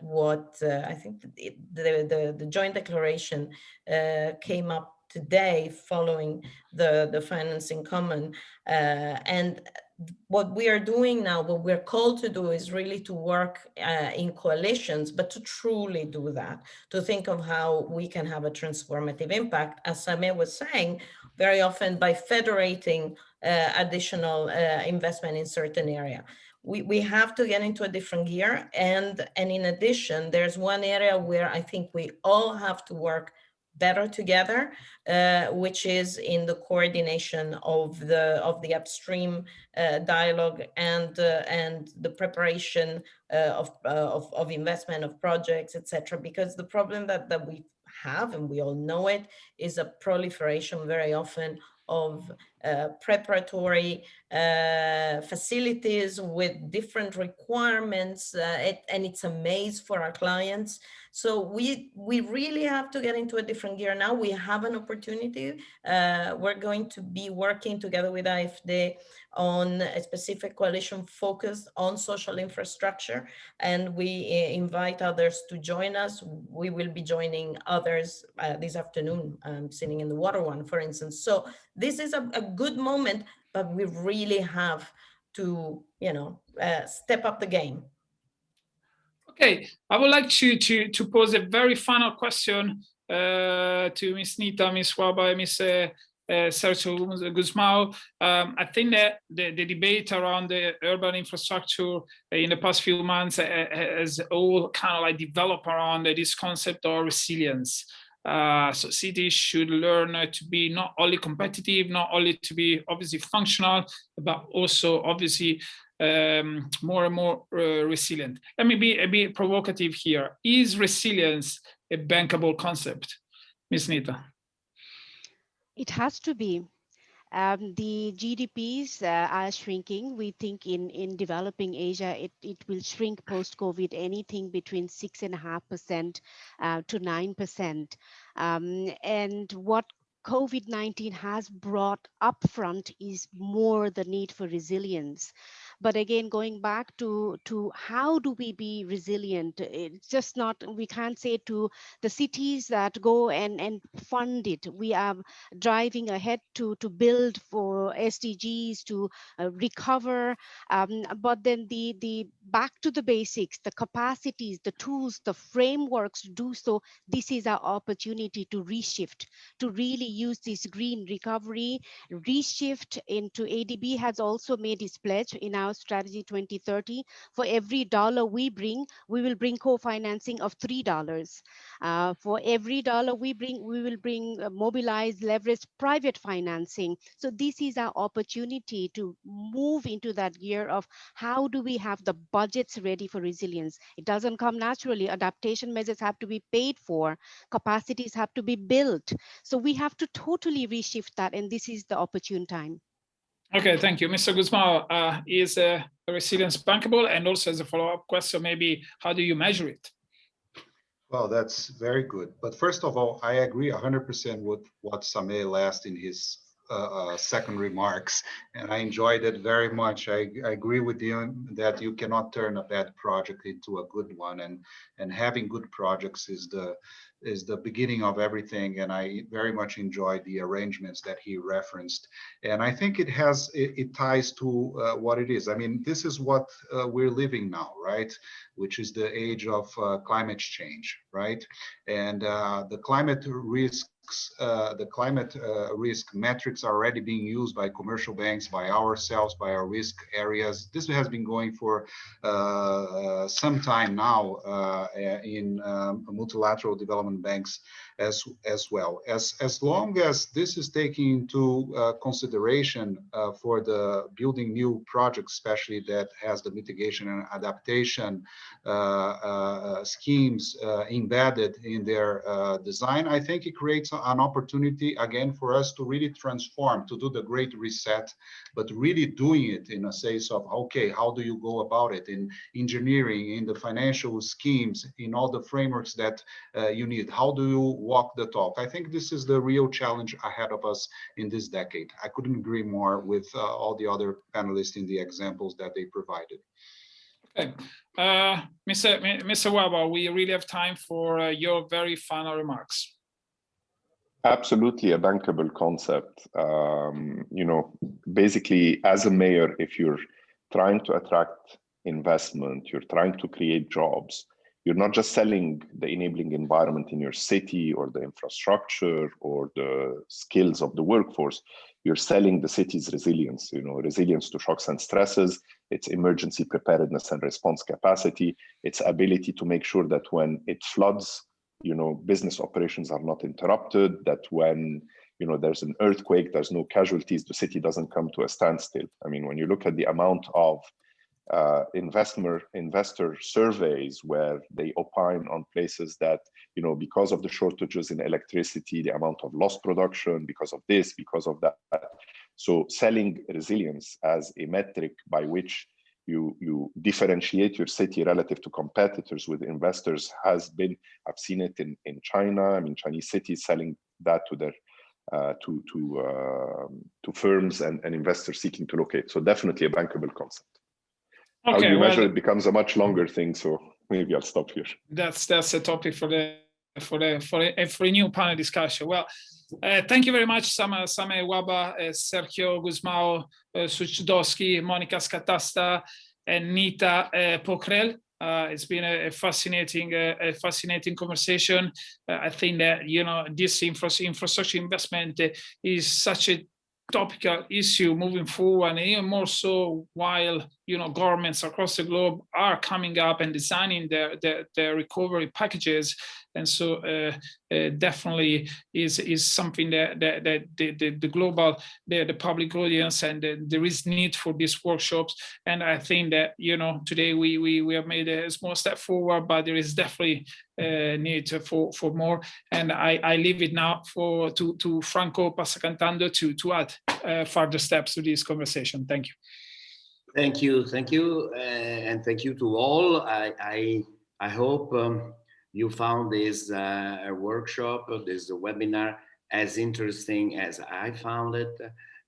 the joint declaration came up today following the Financing Common. And what we are doing now, what we're called to do is really to work in coalitions, but to truly do that, to think of how we can have a transformative impact, as Sameh was saying, very often by federating additional investment in certain area. We have to get into a different gear. And in addition, there's one area where I think we all have to work better together, which is in the coordination of the upstream dialogue and the preparation of investment of projects, etc. Because the problem that we have, and we all know it, is a proliferation very often of preparatory facilities with different requirements, and it's a maze for our clients. So we really have to get into a different gear now. We have an opportunity. We're going to be working together with AFD on a specific coalition focused on social infrastructure, and we invite others to join us. We will be joining others this afternoon, sitting in the water one, for instance. So this is a good moment, but we really have to, step up the game. Okay, I would like to pose a very final question to Ms. Neeta, Ms. Wahba, Ms. Sergio, Gusmao. I think that the debate around the urban infrastructure in the past few months has all kind of like developed around this concept of resilience. So cities should learn to be not only competitive, not only to be obviously functional, but also obviously more and more resilient. Let me be a bit provocative here. Is resilience a bankable concept, Ms. Neeta? It has to be. The GDPs are shrinking. We think in developing Asia, it will shrink post-COVID anything between 6.5% to 9%. And what COVID-19 has brought upfront is more the need for resilience. But again, going back to how do we be resilient? It's just not, we can't say to the cities that go and fund it. We are driving ahead to build for SDGs, to recover. But then the back to the basics, the capacities, the tools, the frameworks to do so. This is our opportunity to reshift, to really use this green recovery, reshift into. ADB has also made its pledge in our strategy 2030. For every dollar we bring, we will bring co-financing of $3. For every dollar we bring, we will bring mobilize, leverage private financing. So this is our opportunity to move into that gear of how do we have the budgets ready for resilience. It doesn't come naturally. Adaptation measures have to be paid for. Capacities have to be built. So we have to totally reshift that, and this is the opportune time. Okay, thank you. Mr. Gusmao, is resilience bankable? And also as a follow-up question, maybe how do you measure it? Well, that's very good. But first of all, I agree 100% with what Sameh last in his second remarks, and I enjoyed it very much. I agree with you that you cannot turn a bad project into a good one, and having good projects is the beginning of everything. And I very much enjoyed the arrangements that he referenced, and I think it ties to what it is. I mean, this is what we're living now, right? Which is the age of climate change, right? And the climate risks. The climate risk metrics are already being used by commercial banks, by ourselves, by our risk areas. This has been going for some time now in multilateral development banks as well. As long as this is taken into consideration for the building new projects, especially that has the mitigation and adaptation schemes embedded in their design, I think it creates an opportunity again for us to really transform, to do the great reset, but really doing it in a sense of, okay, how do you go about it in engineering, in the financial schemes, in all the frameworks that you need? How do you walk the talk? I think this is the real challenge ahead of us in this decade. I couldn't agree more with all the other panelists in the examples that they provided. Okay. Mr. Wahba, we really have time for your very final remarks. Absolutely a bankable concept. You know, basically as a mayor, if you're trying to attract investment, you're trying to create jobs, you're not just selling the enabling environment in your city or the infrastructure or the skills of the workforce, you're selling the city's resilience, you know, resilience to shocks and stresses, its emergency preparedness and response capacity, its ability to make sure that when it floods, you know, business operations are not interrupted, that when, you know, there's an earthquake, there's no casualties, the city doesn't come to a standstill. I mean, when you look at the amount of investor surveys where they opine on places that, you know, because of the shortages in electricity, the amount of lost production, because of this, because of that. So selling resilience as a metric by which you differentiate your city relative to competitors with investors has been, I've seen it in China. I mean, Chinese cities selling that to their to firms and investors seeking to locate. So definitely a bankable concept. Okay, how you measure it becomes a much longer thing. So maybe I'll stop here. That's a topic for a new panel discussion. Well, thank you very much, Sameh, Wahba, Sergio, Gusmao, Suchodolski, Monica Scatasta, and Neeta Pokhrel. It's been a fascinating conversation. I think that, you know, this infrastructure investment is such a topical issue moving forward, and even more so while, you know, governments across the globe are coming up and designing their recovery packages. And so definitely is something that the global, the public audience, and there is need for these workshops. And I think that, you know, today we have made a small step forward, but there is definitely need for more. And I leave it now to Franco Passacantando to add further steps to this conversation. Thank you. Thank you, and thank you to all. I hope you found this workshop, this webinar, as interesting as I found it,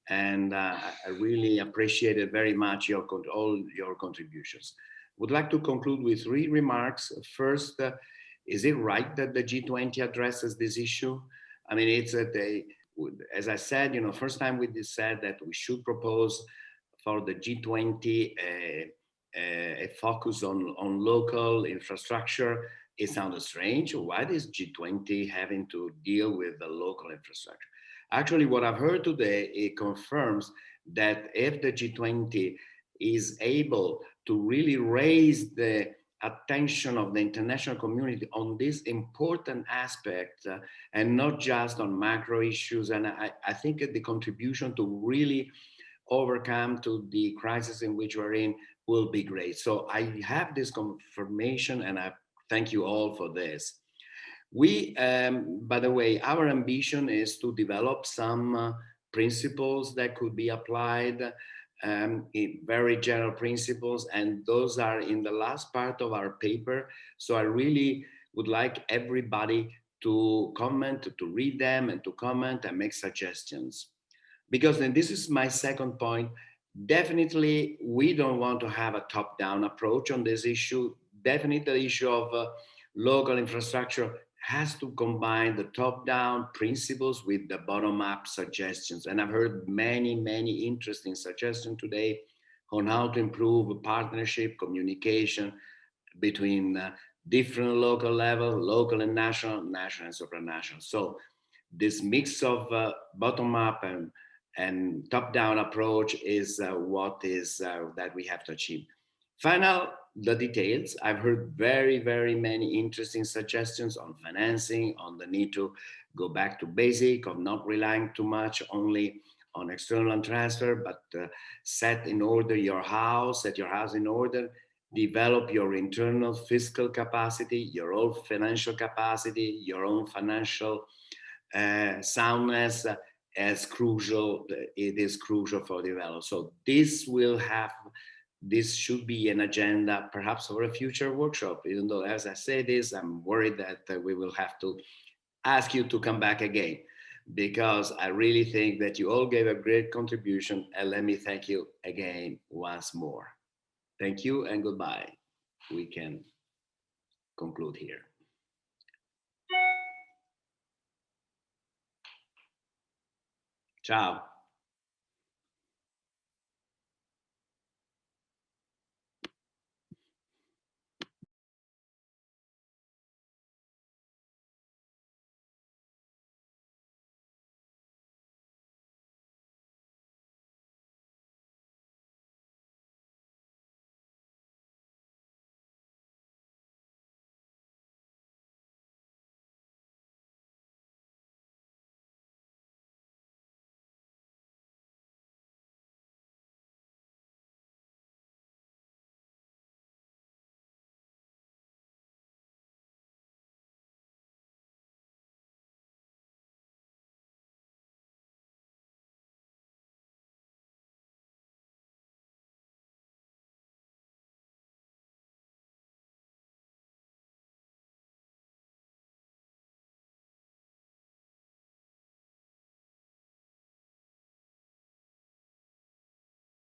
and I really appreciated very much all your contributions. Would like to conclude with 3 remarks. First, is it right that the G20 addresses this issue? I mean, it's as I said, you know, first time we said that we should propose for the G20 a focus on local infrastructure. It sounded strange. Why is G20 having to deal with the local infrastructure? Actually, what I've heard today, it confirms that if the G20 is able to really raise the attention of the international community on this important aspect and not just on macro issues, and I think the contribution to really overcome to the crisis in which we're in will be great. So I have this confirmation, and I thank you all for this. We, by the way, our ambition is to develop some principles that could be applied, in very general principles, and those are in the last part of our paper. So I really would like everybody to comment, to read them and to comment and make suggestions. Because then this is my second point. Definitely, we don't want to have a top-down approach on this issue. Definitely the issue of local infrastructure has to combine the top-down principles with the bottom-up suggestions. And I've heard many, many interesting suggestions today on how to improve partnership, communication between different local levels, local and national, national and supranational. So this mix of bottom-up and top-down approach is what is that we have to achieve. Final, the details. I've heard very, very many interesting suggestions on financing, on the need to go back to basic, of not relying too much only on external transfer, but set your house in order, develop your internal fiscal capacity, your own financial capacity, your own financial soundness as crucial. It is crucial for development. So this should be an agenda perhaps for a future workshop, even though as I say this, I'm worried that we will have to ask you to come back again, because I really think that you all gave a great contribution, and let me thank you again once more. Thank you and goodbye. We can conclude here. Ciao.